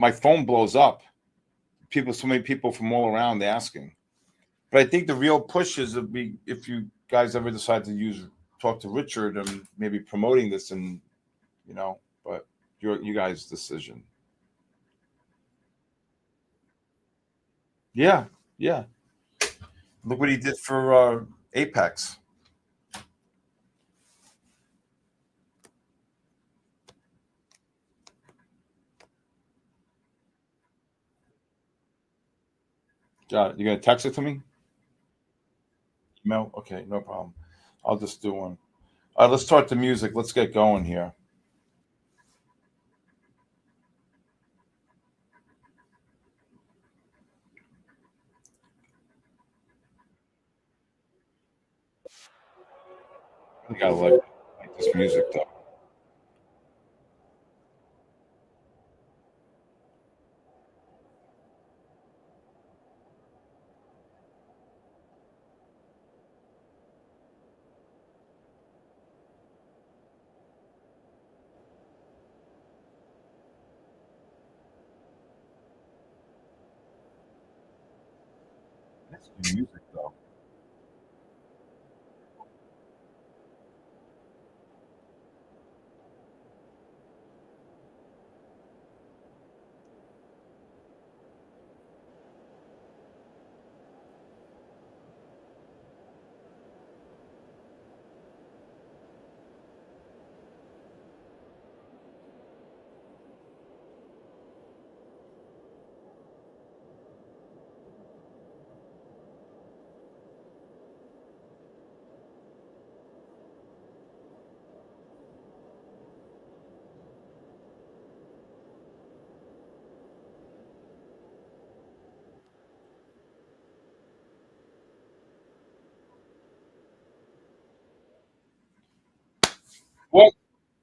my phone blows up. So many people from all around asking. But I think the real push is if you guys ever decide to talk to Richard and maybe promoting this, and but you guys' decision. Yeah, yeah. Look what he did for Apex. Got it. You gonna text it to me? Email? Okay, no problem. I'll just do one. All right, let's start the music. Let's get going here. I gotta like this music though. That's good music though.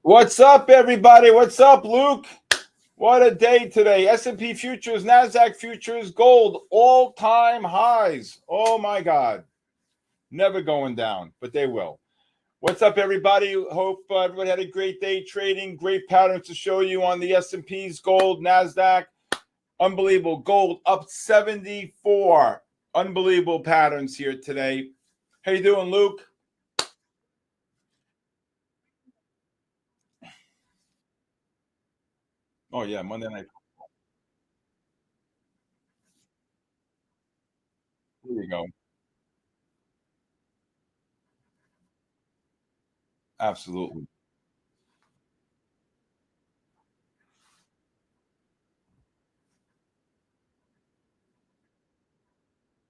What's up, everybody? What's up, Luke? What a day today. S&P futures, NASDAQ futures, gold, all-time highs. Oh, my God. Never going down, but they will. What's up, everybody? Hope everybody had a great day trading. Great patterns to show you on the S&Ps, gold, NASDAQ. Unbelievable. Gold up 74. Unbelievable patterns here today. How you doing, Luke? Oh, yeah, Monday night. There you go. Absolutely.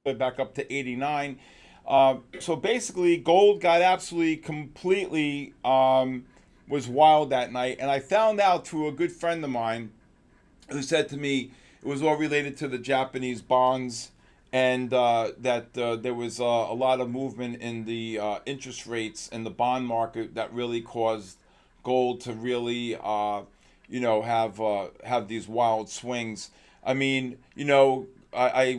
Back up to 89. So basically, gold got absolutely completely was wild that night. And I found out through a good friend of mine who said to me it was all related to the Japanese bonds, and that there was a lot of movement in the interest rates and the bond market that really caused gold to really have these wild swings. I mean, I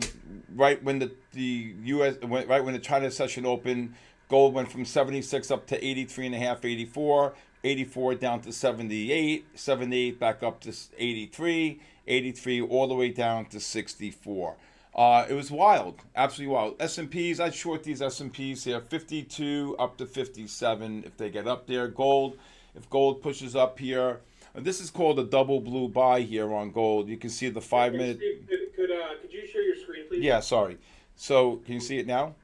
right when the U.S. right when the China session opened, gold went from 76 up to 83 and a half, 84, 84 down to 78, 78 back up to 83, 83 all the way down to 64. It was wild, absolutely wild. S&Ps, I'd short these S&Ps here, 52 up to 57 if they get up there. Gold, if gold pushes up here, this is called a double blue buy here on gold. You can see the 5 minute. Steve, could you share your screen, please? Yeah, sorry. So can you see it now?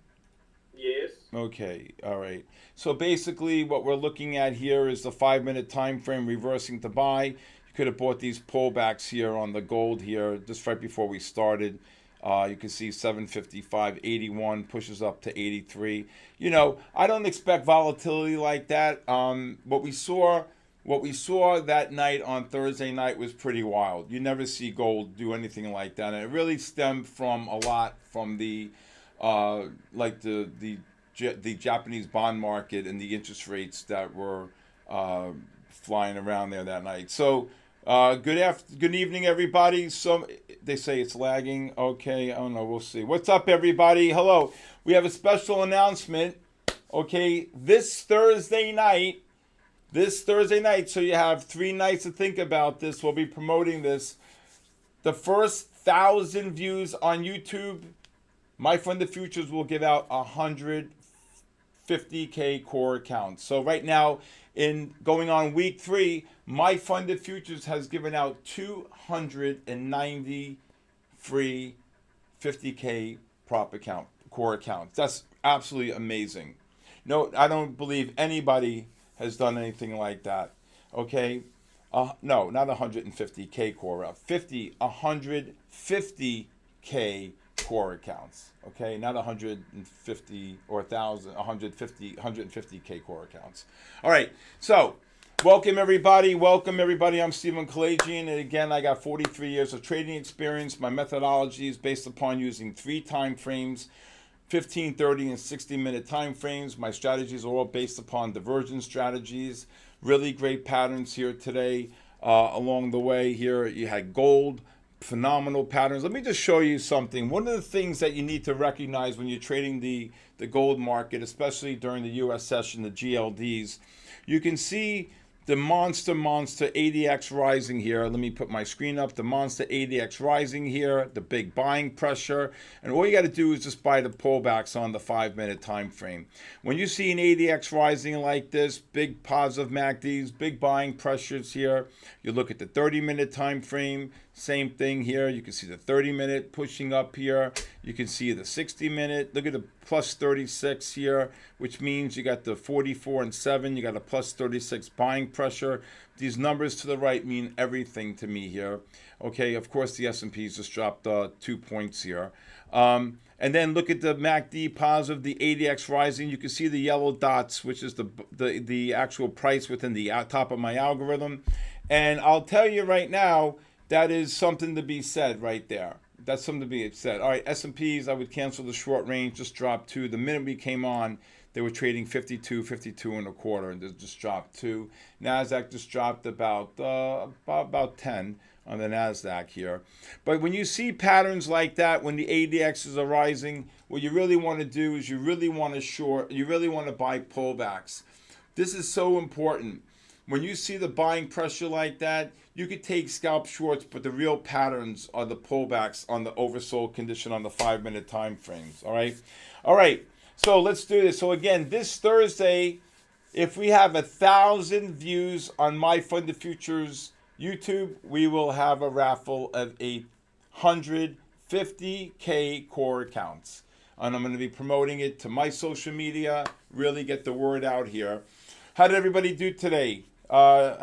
Yes. Okay, all right. So basically what we're looking at here is the 5 minute time frame reversing to buy. You could have bought these pullbacks here on the gold here just right before we started. You can see 755.81 pushes up to 83. I don't expect volatility like that. What we saw that night on Thursday night was pretty wild. You never see gold do anything like that, and it really stemmed from a lot from the like the Japanese bond market and the interest rates that were flying around there that night. So good evening, everybody. So they say it's lagging. Okay, I don't know. We'll see. What's up, everybody? Hello. We have a special announcement. Okay, this Thursday night. So you have 3 nights to think about this. We'll be promoting this the first 1,000 views on YouTube, My Funded Futures will give out 150K core accounts. So right now, in going on week 3, My Funded Futures has given out 290 free 50K prop account core accounts. That's absolutely amazing. No, I don't believe anybody has done anything like that. Okay, no, not 150K core, 150K core accounts. Okay, not 150 or 1,000, 150K core accounts. All right, so welcome everybody. I'm Stephen Kalayjian, and again, I got 43 years of trading experience. My methodology is based upon using 3 time frames. 15, 30, and 60-minute time frames. My strategies are all based upon divergence strategies. Really great patterns here today. Along the way here, you had gold, phenomenal patterns. Let me just show you something. One of the things that you need to recognize when you're trading the gold market, especially during the US session, the GLDs, you can see the monster ADX rising here. Let me put my screen up. The monster ADX rising here, the big buying pressure. And all you got to do is just buy the pullbacks on the 5-minute time frame. When you see an ADX rising like this, big positive MACDs, big buying pressures here, you look at the 30-minute time frame, same thing here. You can see the 30-minute pushing up here. You can see the 60-minute. Look at the plus 36 here, which means you got the 44 and 7. You got a plus 36 buying pressure. These numbers to the right mean everything to me here. Okay, of course the S&P's just dropped 2 points here. And then look at the MACD positive, the ADX rising. You can see the yellow dots, which is the actual price within the top of my algorithm. And I'll tell you right now, that is something to be said right there. That's something to be said. All right, S&Ps, I would cancel the short range, just dropped 2. The minute we came on, they were trading 52 and a quarter, and they just dropped 2. NASDAQ just dropped about 10 on the NASDAQ here. But when you see patterns like that, when the ADXs are rising, what you really want to do is you really want to buy pullbacks. This is so important. When you see the buying pressure like that, you could take scalp shorts, but the real patterns are the pullbacks on the oversold condition on the 5-minute time frames. All right. So let's do this. So again, this Thursday, if we have 1,000 views on My Funded Futures YouTube, we will have a raffle of 150K core accounts. And I'm going to be promoting it to my social media, really get the word out here. How did everybody do today? Gold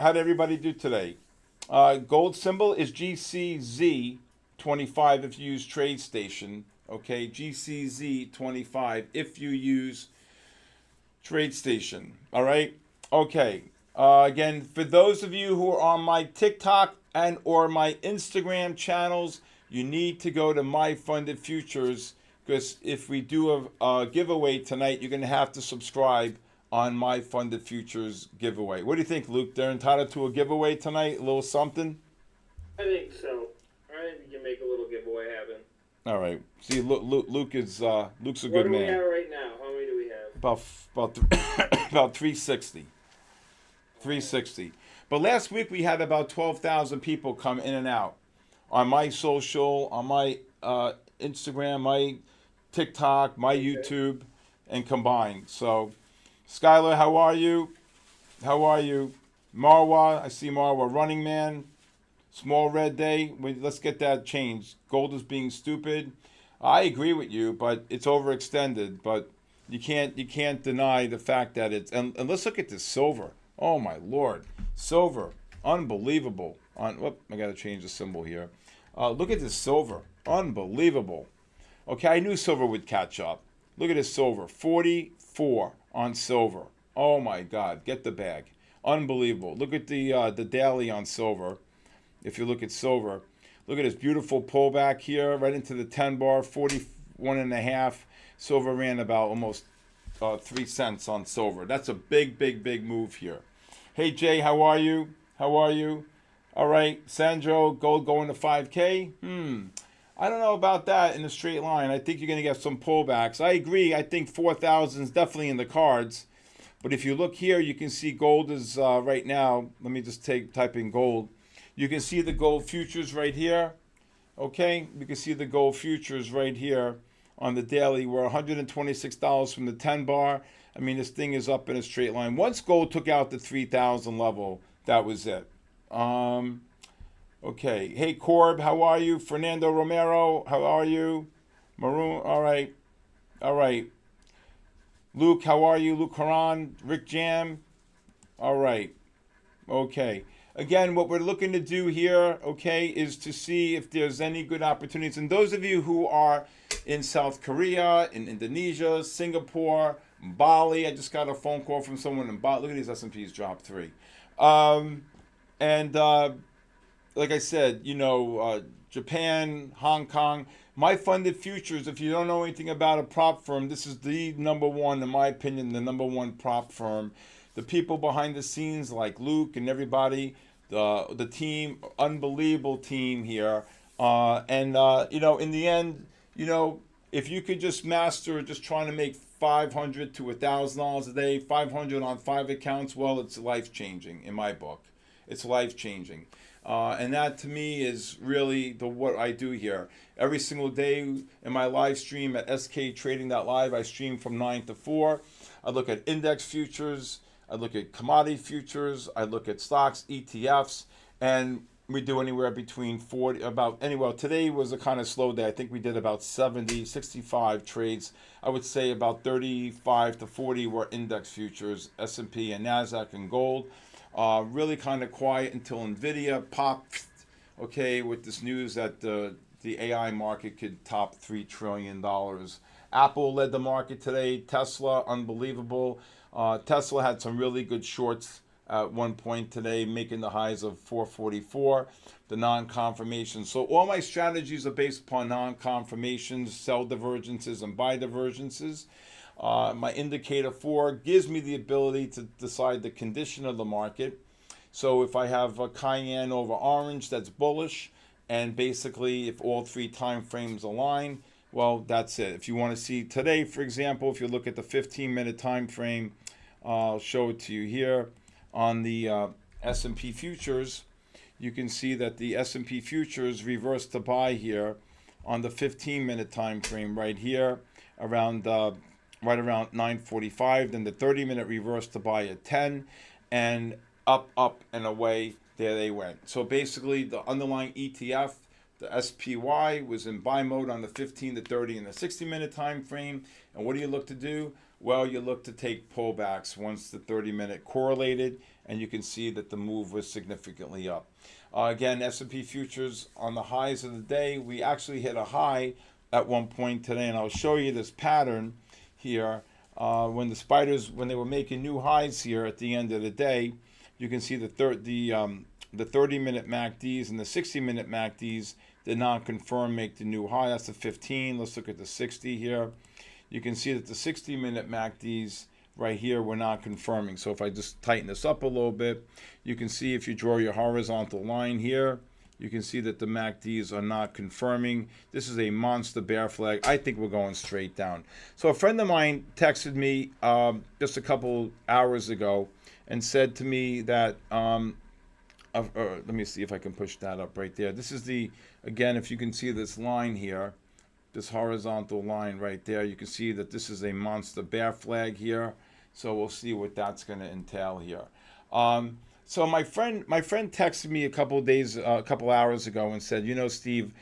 symbol is GCZ25 if you use TradeStation. Okay, GCZ25 if you use TradeStation. All right. Okay. Again, for those of you who are on my TikTok and or my Instagram channels, you need to go to My Funded Futures, because if we do a giveaway tonight, you're going to have to subscribe on My Funded Futures giveaway. What do you think, Luke? They're entitled to a giveaway tonight? A little something? I think so. I think we can make a little giveaway happen. All right. See, Luke is Luke's a good man. What do we have right now? How many do we have? About 360. 360. But last week we had about 12,000 people come in and out on my social, on my Instagram, my TikTok, my YouTube, and combined. So, Skylar, how are you? Marwa, I see Marwa. Running Man, Small Red Day. Let's get that changed. Gold is being stupid. I agree with you, but it's overextended. But you can't deny the fact that it's and let's look at this silver. Oh my Lord, silver, unbelievable. I got to change the symbol here. Look at this silver, unbelievable. Okay, I knew silver would catch up. Look at this silver, 44 on silver. Oh my God, get the bag. Unbelievable. Look at the daily on silver. If you look at silver, look at this beautiful pullback here, right into the 10 bar, 41.5. Silver ran about almost 3 cents on silver. That's a big move here. Hey Jay, how are you? All right, Sandro, gold going to 5K. I don't know about that in a straight line. I think you're going to get some pullbacks. I agree. I think 4,000 is definitely in the cards. But if you look here, you can see gold is right now. Let me just type in gold. You can see the gold futures right here. Okay, we can see the gold futures right here on the daily. We're $126 from the 10 bar. I mean, this thing is up in a straight line. Once gold took out the 3,000 level, that was it. Okay. Hey, Corb, how are you? Fernando Romero, how are you? Maroon, all right. All right. Luke, how are you? Luke Haran, Rick Jam, all right. Okay. Again, what we're looking to do here, okay, is to see if there's any good opportunities. And those of you who are in South Korea, in Indonesia, Singapore, Bali, I just got a phone call from someone in Bali. Look at these S&Ps drop 3. And like I said, Japan, Hong Kong, my funded futures, if you don't know anything about a prop firm, this is the number one, in my opinion, the number one prop firm. The people behind the scenes like Luke and everybody, the team, unbelievable team here. In the end, if you could just master just trying to make $500 to $1,000 a day, 500 on 5 accounts, well, it's life-changing in my book. It's life-changing. And that to me is really what I do here. Every single day in my live stream at sktrading.live, I stream from 9 to 4. I look at index futures, I look at commodity futures, I look at stocks, ETFs, and we do anywhere between 40, today was a kind of slow day. I think we did about 65 trades. I would say about 35 to 40 were index futures, S&P and NASDAQ and gold. Really kind of quiet until NVIDIA popped, okay, with this news that the AI market could top $3 trillion. Apple led the market today. Tesla, unbelievable. Tesla had some really good shorts at one point today, making the highs of 444, the non-confirmations. So all my strategies are based upon non-confirmations, sell divergences, and buy divergences. My indicator 4 gives me the ability to decide the condition of the market. So if I have a cayenne over orange, that's bullish. And basically, if all 3 time frames align, well, that's it. If you want to see today, for example, if you look at the 15-minute time frame, I'll show it to you here on the S&P futures. You can see that the S&P futures reversed to buy here on the 15-minute time frame right here around right around 9:45. Then the 30-minute reversed to buy at 10, and up and away there they went. So basically, the underlying ETF, the SPY, was in buy mode on the 15, the 30, and the 60-minute time frame. And what do you look to do? Well, you look to take pullbacks once the 30-minute correlated, and you can see that the move was significantly up. Again, S&P futures on the highs of the day, we actually hit a high at one point today, and I'll show you this pattern here. When the spiders, when they were making new highs here at the end of the day, you can see the 30-minute MACDs and the 60-minute MACDs did not confirm make the new high. That's the 15. Let's look at the 60 here. You can see that the 60-minute MACDs right here were not confirming. So if I just tighten this up a little bit, you can see if you draw your horizontal line here, you can see that the MACDs are not confirming. This is a monster bear flag. I think we're going straight down. So a friend of mine texted me just a couple hours ago and said to me that, let me see if I can push that up right there. This is again, if you can see this line here, this horizontal line right there, you can see that this is a monster bear flag here. So we'll see what that's going to entail here. So my friend texted me a couple hours ago and said, Steve,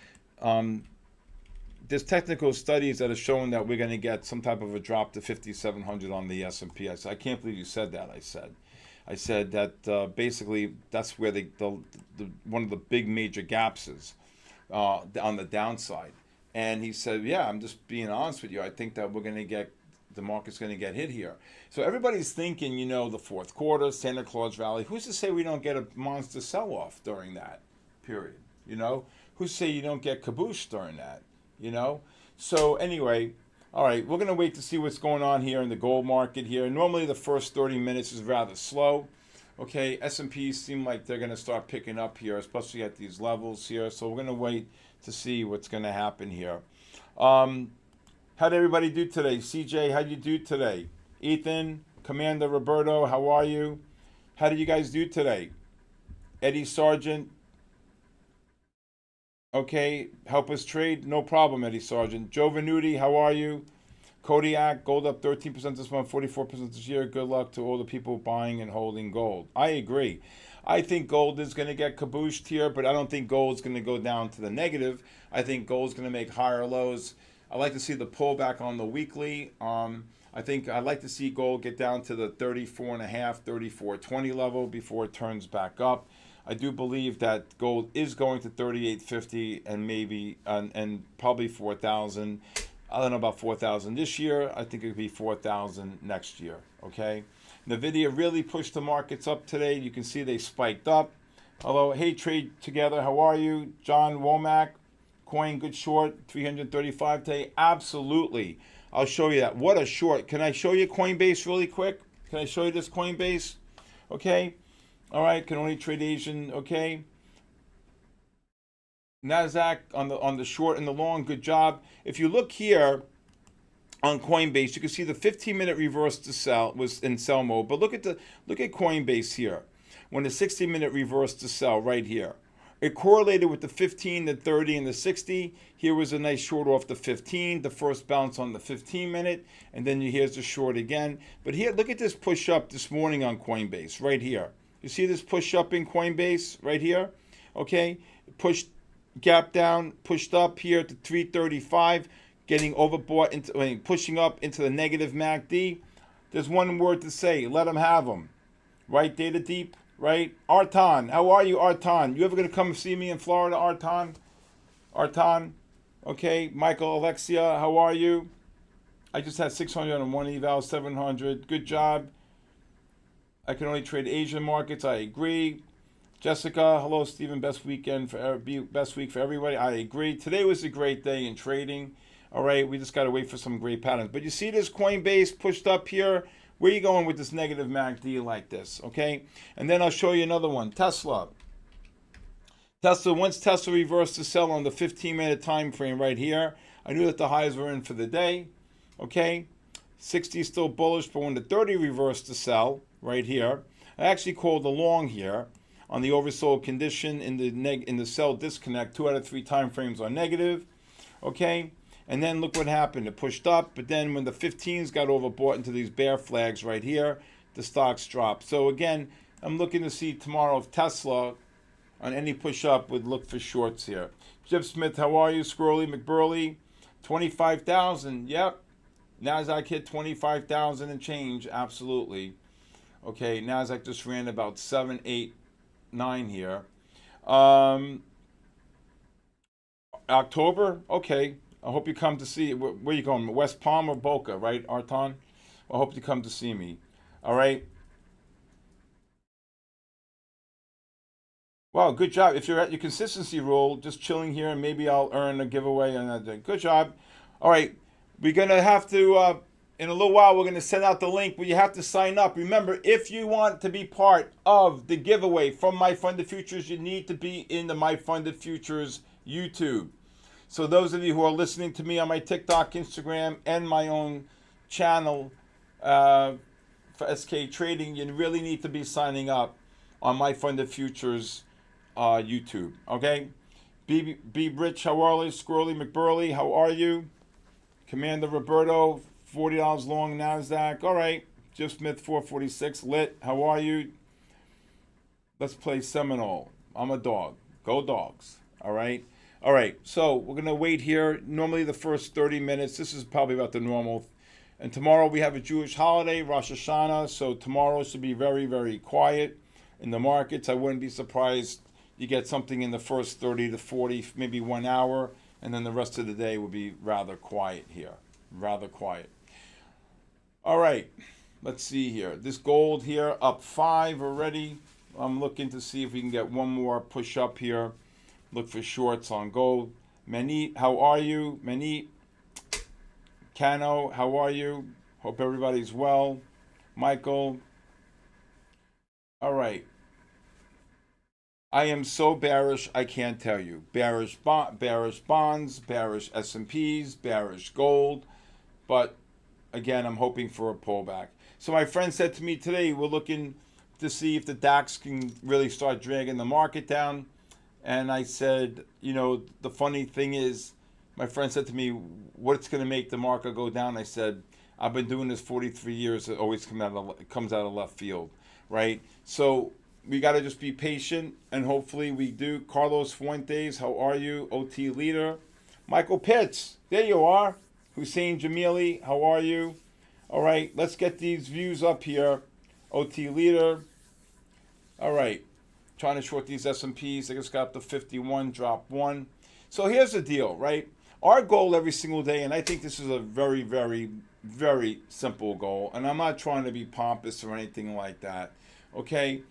there's technical studies that have shown that we're going to get some type of a drop to 5,700 on the S&P. I said, I can't believe you said that. I said that basically that's where the one of the big major gaps is on the downside. And he said, yeah, I'm just being honest with you. I think that the market's going to get hit here. So everybody's thinking, the fourth quarter, Santa Claus rally. Who's to say we don't get a monster sell-off during that period? Who's to say you don't get caboose during that? So anyway, all right, we're going to wait to see what's going on here in the gold market here. Normally the first 30 minutes is rather slow. Okay, S&Ps seem like they're going to start picking up here, especially at these levels here. So we're going to wait to see what's going to happen here. How'd everybody do today? CJ, how'd you do today? Ethan, Commander Roberto, how are you? How did you guys do today? Eddie Sargent, Okay, help us trade? No problem, Eddie Sargent. Joe Venuti, how are you? Kodiak, gold up 13% this month, 44% this year. Good luck to all the people buying and holding gold. I agree. I think gold is going to get cabooshed here, but I don't think gold's going to go down to the negative. I think gold's going to make higher lows. I like to see the pullback on the weekly. I think I'd like to see gold get down to the 34.5, 34.20 level before it turns back up. I do believe that gold is going to 38.50 and maybe and probably 4,000. I don't know about 4,000 this year. I think it could be 4,000 next year. Okay. Nvidia really pushed the markets up today. You can see they spiked up. Hello, hey, trade together. How are you, John Womack? Coin good short 335 today. Absolutely. I'll show you that. What a short. Can I show you Coinbase really quick? Can I show you this Coinbase? Okay. All right. Can only trade Asian. Okay. NASDAQ on the short and the long. Good job. If you look here on Coinbase, you can see the 15-minute reverse to sell was in sell mode. But look at Coinbase here. When the 60-minute reverse to sell right here. It correlated with the 15, the 30, and the 60. Here was a nice short off the 15, the first bounce on the 15-minute, and then here's the short again. But here, look at this push up this morning on Coinbase, right here. You see this push up in Coinbase, right here? Okay, pushed, gap down, pushed up here to 335, getting overbought, pushing up into the negative MACD. There's one word to say, let them have them. Right, Data Deep? Right? Artan, how are you, Artan? You ever going to come see me in Florida, Artan? Artan? Okay. Michael, Alexia, how are you? I just had 600 on one eval, 700. Good job. I can only trade Asian markets. I agree. Jessica, hello, Stephen. Best week for everybody. I agree. Today was a great day in trading. All right. We just got to wait for some great patterns. But you see this Coinbase pushed up here? Where are you going with this negative MACD like this, okay? And then I'll show you another one. Tesla, once Tesla reversed to sell on the 15-minute time frame right here, I knew that the highs were in for the day, okay? 60 is still bullish, but when the 30 reversed to sell right here, I actually called the long here on the oversold condition in the sell disconnect. 2 out of 3 time frames are negative, okay? And then look what happened. It pushed up, but then when the 15s got overbought into these bear flags right here, the stocks dropped. So again, I'm looking to see tomorrow if Tesla on any push up would look for shorts here. Jeff Smith, how are you? Squirrely McBurley, 25,000. Yep. NASDAQ hit 25,000 and change. Absolutely. Okay, NASDAQ just ran about 7, 8, 9 here. October? Okay. I hope you come to see. Where are you going? West Palm or Boca, right, Arton? I hope you come to see me. All right. Wow, good job. If you're at your consistency rule, just chilling here, and maybe I'll earn a giveaway on that day. Good job. All right. We're going to have to, in a little while, we're going to send out the link where you have to sign up. Remember, if you want to be part of the giveaway from My Funded Futures, you need to be in the My Funded Futures YouTube. So those of you who are listening to me on my TikTok, Instagram, and my own channel for SK Trading, you really need to be signing up on My Funded Futures YouTube. Okay? Be Rich, how are you? Squirrely McBurley, how are you? Commander Roberto, $40 long NASDAQ. All right. Jeff Smith, 446. Lit, how are you? Let's play Seminole. I'm a dog. Go Dogs. All right? All right, so we're going to wait here. Normally the first 30 minutes, this is probably about the normal. And tomorrow we have a Jewish holiday, Rosh Hashanah, so tomorrow should be very, very quiet in the markets. I wouldn't be surprised you get something in the first 30 to 40, maybe 1 hour, and then the rest of the day will be rather quiet here, rather quiet. All right, let's see here. This gold here up 5 already. I'm looking to see if we can get one more push up here. Look for shorts on gold. Manit, how are you? Manit, Cano, how are you? Hope everybody's well. Michael. All right. I am so bearish, I can't tell you. Bearish bonds, bearish S&Ps, bearish gold. But again, I'm hoping for a pullback. So my friend said to me today, we're looking to see if the DAX can really start dragging the market down. And I said, you know, the funny thing is, my friend said to me, what's going to make the market go down? I said, I've been doing this 43 years. It always comes out of left field, right? So we got to just be patient, and hopefully we do. Carlos Fuentes, how are you? OT leader. Michael Pitts, there you are. Hussein Jamili, how are you? All right, let's get these views up here. OT leader. All right, trying to short these S&Ps. I just got up to 51, drop 1. So here's the deal, right? Our goal every single day, and I think this is a very, very, very simple goal, and I'm not trying to be pompous or anything like that, okay?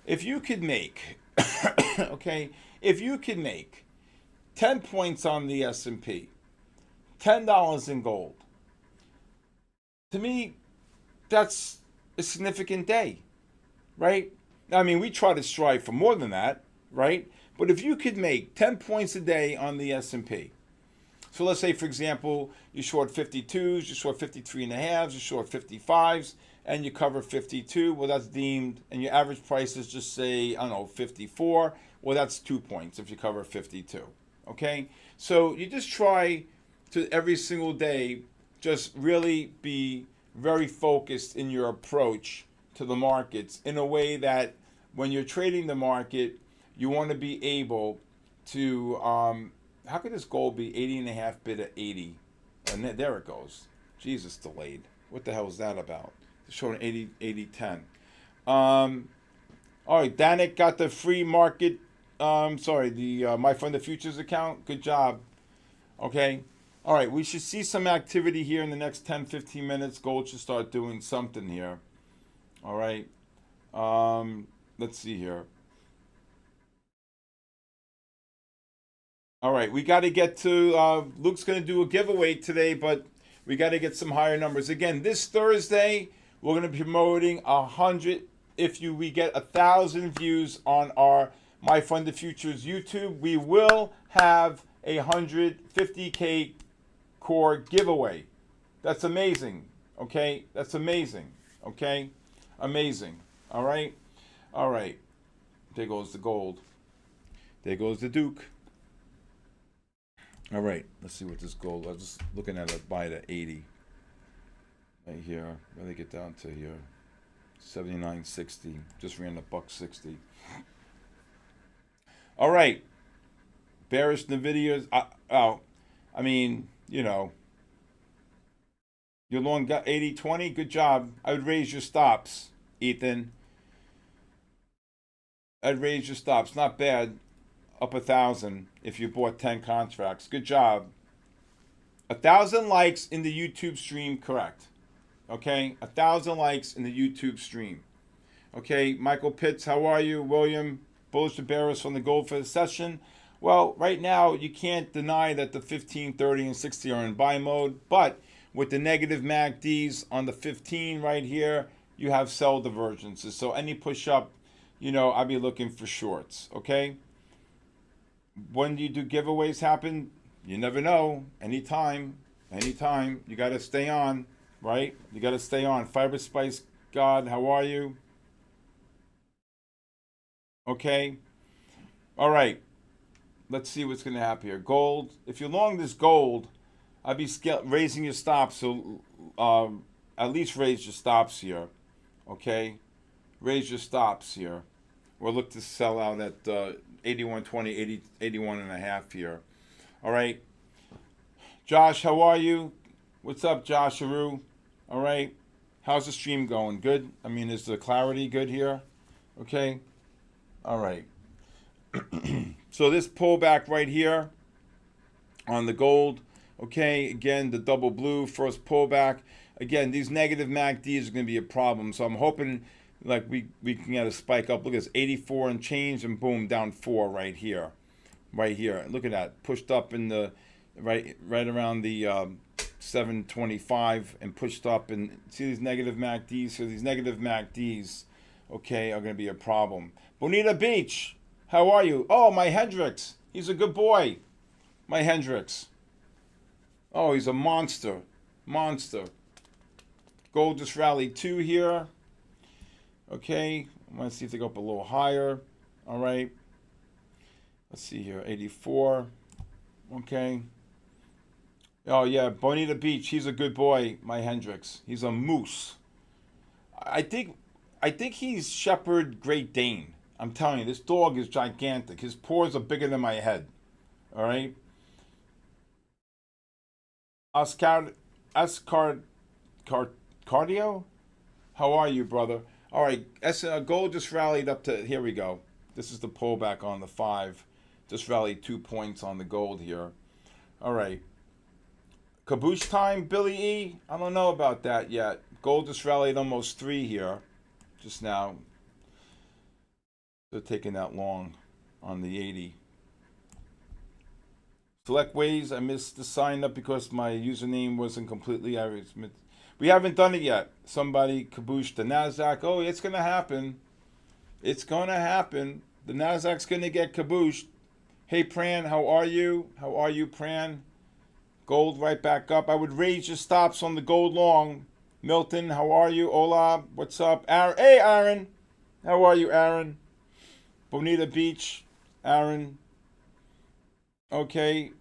If you could make, okay, if you could make 10 points on the S&P, $10 in gold, to me, that's a significant day, right? I mean, we try to strive for more than that, right? But if you could make 10 points a day on the S&P, so let's say, for example, you short 52s, you short 53 and a halves, you short 55s, and you cover 52. Well, that's deemed, and your average price is just say, I don't know, 54. Well, that's 2 points if you cover 52. Okay? So you just try to every single day just really be very focused in your approach to the markets in a way that when you're trading the market, you want to be able to, how could this gold be 80 and a half bid at 80? And there it goes. Jesus, delayed. What the hell is that about? It's showing 80, 80, 10. All right, Danik got the free market, the My Fund of Futures account. Good job. Okay. All right, we should see some activity here in the next 10, 15 minutes. Gold should start doing something here. All right. Let's see here. All right, we got to get to, Luke's going to do a giveaway today, but we got to get some higher numbers. Again, this Thursday, we're going to be promoting 100, we get 1,000 views on our My Fund of Futures YouTube, we will have a 150K core giveaway. That's amazing, okay? That's amazing, okay? Amazing, all right? All right, there goes the gold. There goes the Duke. All right, let's see what this gold. I was just looking at it, buy it at 80. Right here, where they get down to here, 79.60. Just ran $1.60. All right, bearish Nvidia's. I mean, you know, your long got 80.20. Good job. I would raise your stops, Ethan. I'd raise your stops. Not bad. Up 1,000 if you bought 10 contracts. Good job. 1,000 likes in the YouTube stream, correct? Okay, 1,000 likes in the YouTube stream. Okay, Michael Pitts, how are you? William, bullish to bearish on the gold for the session. Well, right now you can't deny that the 15, 30, and 60 are in buy mode, but with the negative MACDs on the 15 right here, you have sell divergences. So any push up, you know, I'll be looking for shorts. Okay. When do you do giveaways happen? You never know. Anytime. You got to stay on, right? You got to stay on. Fiber Spice God, how are you? Okay. All right. Let's see what's going to happen here. Gold. If you're long this gold, I'd be raising your stops. So at least raise your stops here. Okay. Raise your stops here. Or look to sell out at 81.20, 81 and a half here. All right. Josh, how are you? What's up, Josh Aru? All right. How's the stream going? Good? I mean, is the clarity good here? Okay. All right. So this pullback right here on the gold. Okay. Again, the double blue first pullback. Again, these negative MACDs are going to be a problem. So I'm hoping like we can get a spike up. Look at this, 84 and change, and boom, down 4 right here. Right here. Look at that. Pushed up in the right around the 725 and pushed up, and see these negative MACDs. So these negative MACDs, okay, are going to be a problem. Bonita Beach, how are you? Oh, my Hendricks. He's a good boy. My Hendricks. Oh, he's a monster. Monster. Gold just rallied 2 here. Okay, I want to see if they go up a little higher. All right. Let's see here, 84. Okay. Oh yeah, Bonita Beach. He's a good boy, my Hendrix. He's a moose. I think he's Shepherd Great Dane. I'm telling you, this dog is gigantic. His paws are bigger than my head. All right. Oscar Cardio? How are you, brother? All right, gold just rallied up to, here we go. This is the pullback on the 5. Just rallied 2 points on the gold here. All right. Caboose time, Billy E? I don't know about that yet. Gold just rallied almost 3 here just now. They're taking that long on the 80. Select ways, I missed the sign up because my username wasn't completely. We haven't done it yet. Somebody cabooshed the NASDAQ. Oh, it's going to happen. It's going to happen. The NASDAQ's going to get cabooshed. Hey, Pran, how are you? How are you, Pran? Gold right back up. I would raise your stops on the gold long. Milton, how are you? Hola, what's up? Aaron, hey, Aaron. How are you, Aaron? Bonita Beach, Aaron. Okay.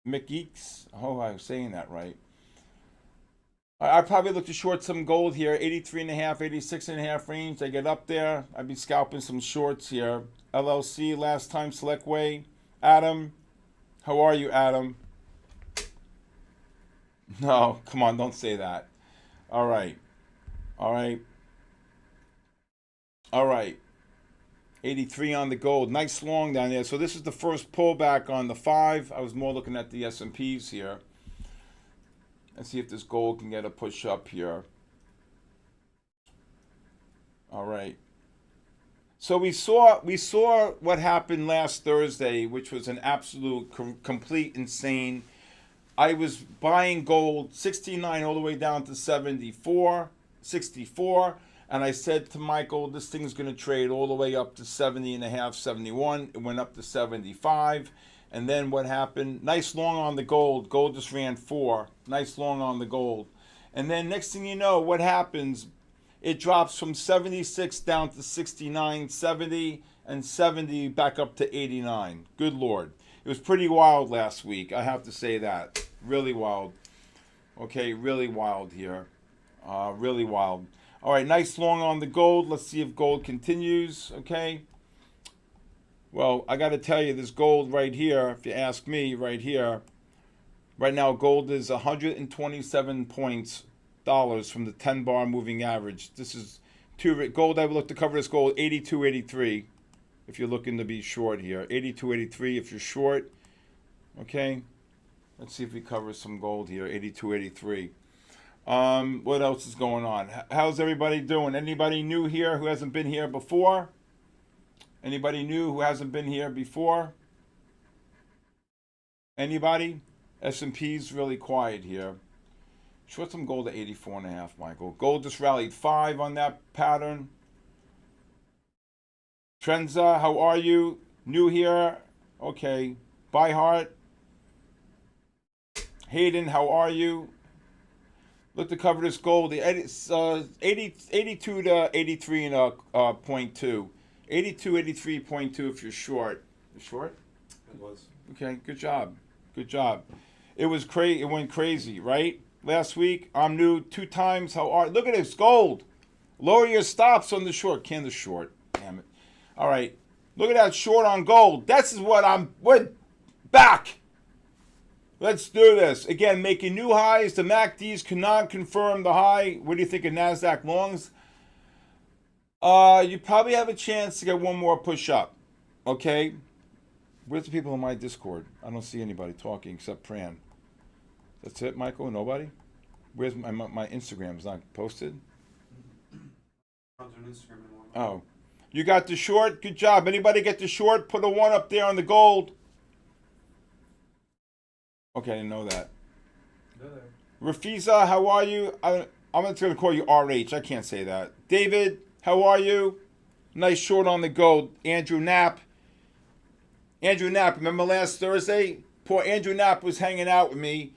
McGeeks. Oh, I was saying that right. I probably look to short some gold here. 83.5, 86.5 range. I get up there. I'd be scalping some shorts here. LLC, last time select way. Adam. How are you, Adam? No, come on, don't say that. All right. All right. All right. 83 on the gold. Nice long down there. So this is the first pullback on the 5. I was more looking at the S&Ps here. Let's see if this gold can get a push up here. All right. So we saw what happened last Thursday, which was an absolute complete insane. I was buying gold 69 all the way down to 74, 64. And I said to Michael, this thing's going to trade all the way up to 70.5, 71. It went up to 75. And then what happened? Nice long on the gold. Gold just ran 4. Nice long on the gold. And then next thing you know, what happens? It drops from 76 down to 69, 70, and 70 back up to 89. Good Lord. It was pretty wild last week. I have to say that. Really wild. Okay, really wild here. Really wild. All right, nice long on the gold. Let's see if gold continues, okay? Well, I got to tell you, this gold right here, if you ask me, right here, right now gold is 127 points dollars from the 10-bar moving average. This is gold. I would look to cover this gold 82.83 if you're looking to be short here. 82.83 if you're short, okay? Let's see if we cover some gold here. 82.83. What else is going on? How's everybody doing? Anybody new here who hasn't been here before? Anybody new who hasn't been here before? Anybody? S&P's really quiet here. Short some gold at 84.5, Michael. Gold just rallied 5 on that pattern. Trenza, how are you? New here? Okay. By heart. Hayden, how are you? Look to cover this gold. It's 82 to 83 and a point 2. 82, 83.2 if you're short. You're short? It was. Okay, good job. Good job. It was crazy. It went crazy, right? Last week, I'm new 2 times. How are? Look at this gold. Lower your stops on the short. Can the short? Damn it. All right. Look at that short on gold. This is what we're back. Let's do this. Again, making new highs. The MACDs cannot confirm the high. What do you think of NASDAQ longs? You probably have a chance to get one more push up. Okay? Where's the people in my Discord? I don't see anybody talking except Pran. That's it, Michael? Nobody? Where's my Instagram? Is not posted? On Instagram anymore. Oh. You got the short? Good job. Anybody get the short? Put a 1 up there on the gold. Okay, I didn't know that. Rafiza, how are you? I'm just going to call you RH. I can't say that. David, how are you? Nice short on the gold. Andrew Knapp. Andrew Knapp, remember last Thursday? Poor Andrew Knapp was hanging out with me.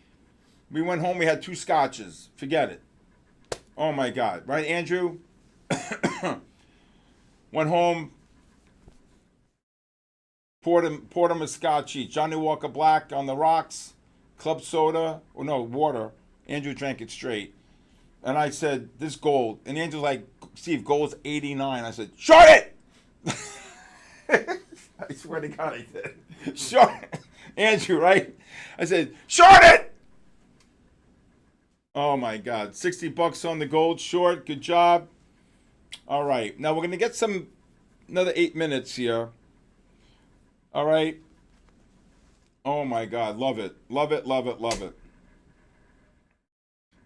We went home, we had 2 scotches. Forget it. Oh my God. Right, Andrew? Went home. Porter Muscatchi, Johnny Walker Black on the rocks, club soda, or no, water. Andrew drank it straight. And I said, this gold. And Andrew's like, Steve, gold's 89. I said, short it! I swear to God I did. Short it. Andrew, right? I said, short it! Oh my God. $60 on the gold short. Good job. All right. Now we're going to get another 8 minutes here. All right. Oh my God. Love it. Love it. Love it. Love it.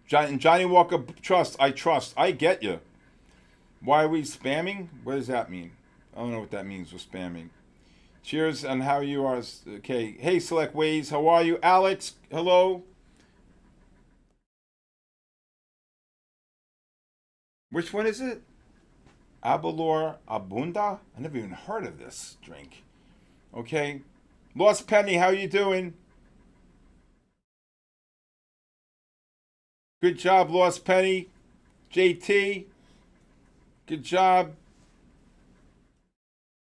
Johnny Walker Trust. I trust. I get you. Why are we spamming? What does that mean? I don't know what that means with spamming. Cheers and how you are. Okay. Hey, Select Ways. How are you? Alex. Hello. Which one is it? Abalor Abunda? I never even heard of this drink. Okay. Lost Penny, how you doing? Good job, Lost Penny. JT. Good job.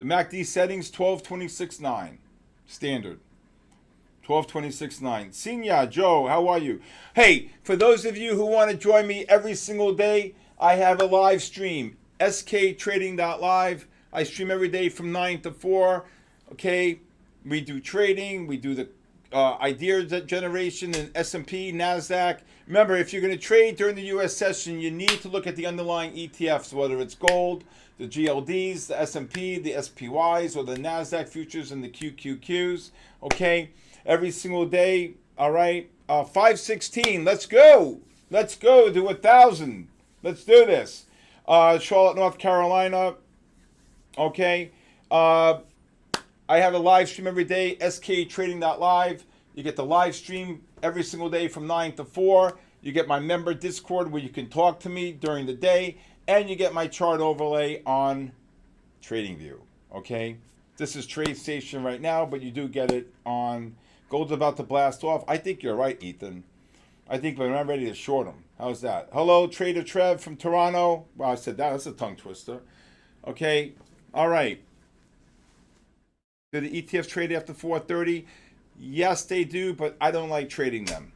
The MACD settings 12.26.9. Standard. 12.26.9. Senior Joe, how are you? Hey, for those of you who want to join me every single day, I have a live stream. sktrading.live. I stream every day from 9 to 4. Okay, we do trading. We do the idea generation in S&P, NASDAQ. Remember, if you're going to trade during the U.S. session, you need to look at the underlying ETFs, whether it's gold, the GLDs, the S&P, the SPYs, or the NASDAQ futures and the QQQs. Okay, every single day. All right, 516. Let's go. Let's go to 1,000. Let's do this. Charlotte, North Carolina. Okay. I have a live stream every day, sktrading.live. You get the live stream every single day from 9 to 4. You get my member Discord where you can talk to me during the day. And you get my chart overlay on TradingView. Okay. This is TradeStation right now, but you do get it on gold's about to blast off. I think you're right, Ethan. I think when I'm ready to short them. How's that? Hello, Trader Trev from Toronto. Well, I said that. That's a tongue twister. Okay. All right. Do the ETFs trade after 4:30? Yes, they do, but I don't like trading them.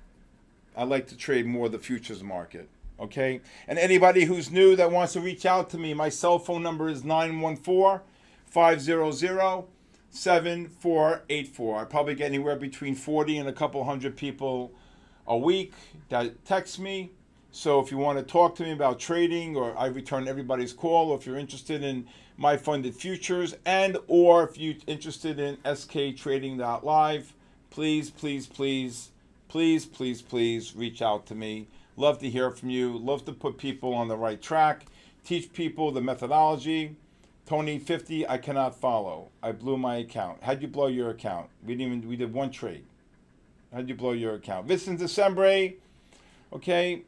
I like to trade more the futures market. Okay? And anybody who's new that wants to reach out to me, my cell phone number is 914-500-7484. I probably get anywhere between 40 and a couple hundred people a week that text me. So if you want to talk to me about trading, or I return everybody's call, or if you're interested in my funded futures, and or if you're interested in sktrading.live, please, please, please, please, please, please reach out to me. Love to hear from you. Love to put people on the right track. Teach people the methodology. Tony 50, I cannot follow. I blew my account. How'd you blow your account? We did one trade. How'd you blow your account? Vincent December, okay.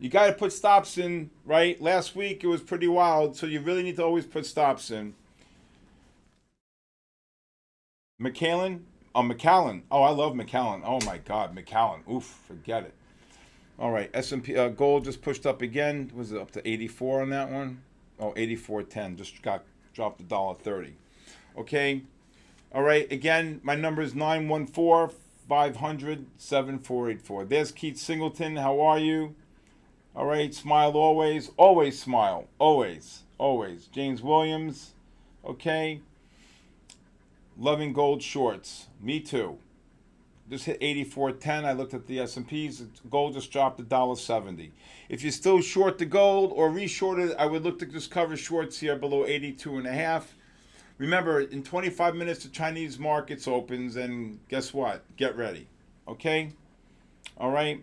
You got to put stops in, right? Last week it was pretty wild, so you really need to always put stops in. McAllen? Oh, McAllen. Oh, I love McAllen. Oh, my God, McAllen. Oof, forget it. All right, S&P gold just pushed up again. Was it up to 84 on that one? Oh, 84.10. Just got dropped $1.30. Okay. All right, again, my number is 914-500-7484. There's Keith Singleton. How are you? All right, smile always. Always smile. Always. Always. James Williams. Okay. Loving gold shorts. Me too. Just hit 84.10. I looked at the S&Ps. Gold just dropped $1.70. If you're still short the gold or reshorted, I would look to just cover shorts here below 82.5. Remember, in 25 minutes, the Chinese markets opens, and guess what? Get ready. Okay? All right?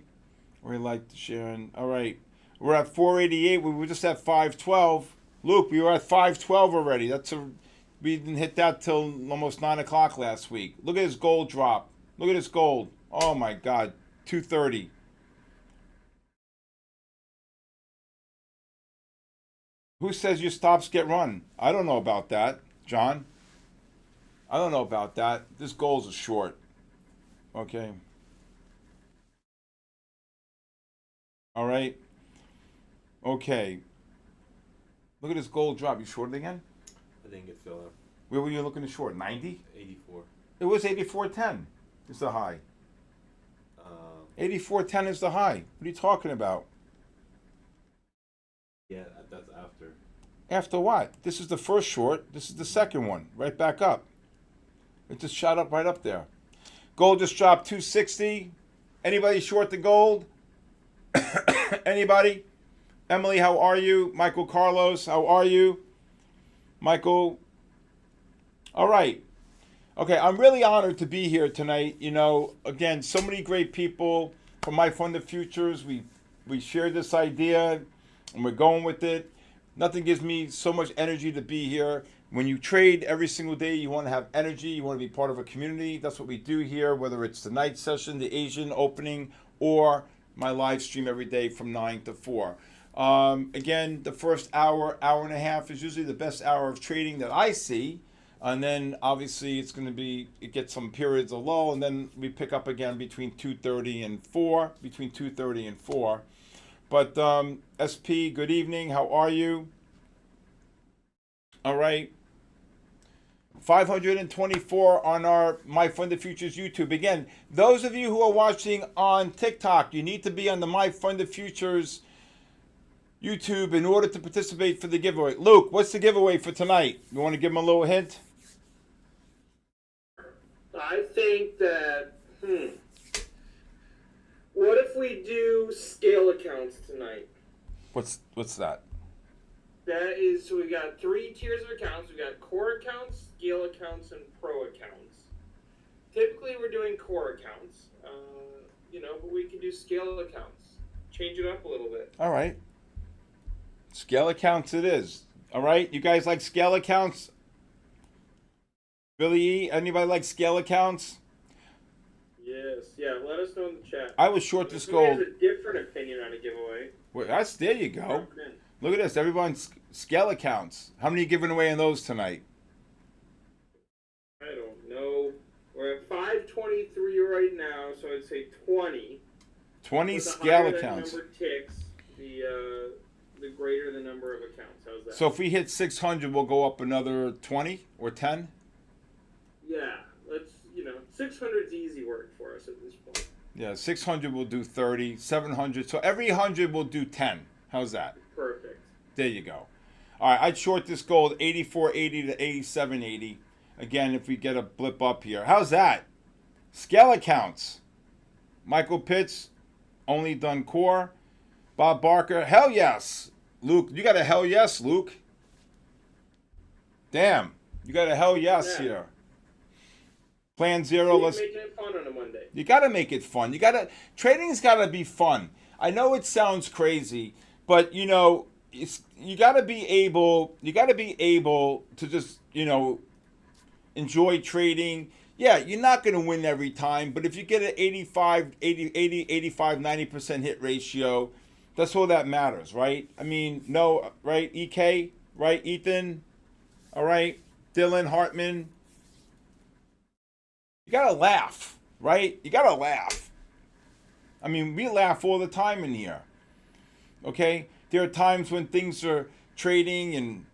We like to share. All right. We're at 488. We were just at 512. Luke, we were at 512 already. We didn't hit that till almost 9 o'clock last week. Look at this gold drop. Look at this gold. Oh, my God. 230. Who says your stops get run? I don't know about that, John. I don't know about that. This gold's a short. Okay. All right. Okay. Look at this gold drop. You shorted again? I didn't get filled up. Where were you looking to short? 90? 84. It was 84.10 is the high. 84.10 is the high. What are you talking about? Yeah, that's after. After what? This is the first short. This is the second one. Right back up. It just shot up right up there. Gold just dropped 260. Anybody short the gold? Anybody? Emily, how are you? Michael Carlos, how are you? Michael. All right. Okay, I'm really honored to be here tonight. You know, again, so many great people from My Funded Futures. We shared this idea and we're going with it. Nothing gives me so much energy to be here. When you trade every single day, you want to have energy. You want to be part of a community. That's what we do here, whether it's the night session, the Asian opening, or my live stream every day from 9 to 4. Again, the first hour, hour and a half is usually the best hour of trading that I see. And then obviously it's going to be, it gets some periods of lull, and then we pick up again between 2:30 and 4, between 2:30 and 4. But SP, good evening. How are you? All right. 524 on our My Funded Futures YouTube. Again, those of you who are watching on TikTok, you need to be on the My Funded Futures YouTube in order to participate for the giveaway. Luke, what's the giveaway for tonight? You want to give them a little hint? I think that, what if we do scale accounts tonight? What's that? That is, so we got 3 tiers of accounts. We got core accounts, scale accounts, and pro accounts. Typically, we're doing core accounts, but we can do scale accounts. Change it up a little bit. All right. Scale accounts it is. All right. You guys like scale accounts? Billy E, anybody like scale accounts? Yes. Yeah, let us know in the chat. I was short this If somebody gold. has a different opinion on a giveaway. Well, there you go. Look at this. Everyone's scale accounts. How many are you giving away in those tonight? I don't know. We're at 523 right now, so I'd say 20. 20 But the scale higher accounts. that number ticks, the greater the number of accounts. How's that? So if we hit 600, we'll go up another 20 or 10? Yeah, let's, 600 is easy work for us at this point. Yeah, 600 will do 30, 700. So every 100 will do 10. How's that? Perfect. There you go. All right, I'd short this gold 84.80 to 87.80. Again, if we get a blip up here. How's that? Scale accounts. Michael Pitts, only done core. Bob Barker, hell yes. Luke, you got a hell yes, Luke. Damn, you got a hell yes here. Plan zero. Let's making it fun on a Monday. You got to make it fun. Trading's got to be fun. I know it sounds crazy, but you got to be able to just, enjoy trading. Yeah, you're not going to win every time, but if you get an 85, 90% hit ratio, that's all that matters, right? I mean, no, right? EK, right? Ethan, all right? Dylan Hartman. You got to laugh, right? You got to laugh. I mean, we laugh all the time in here, okay? There are times when things are trading and,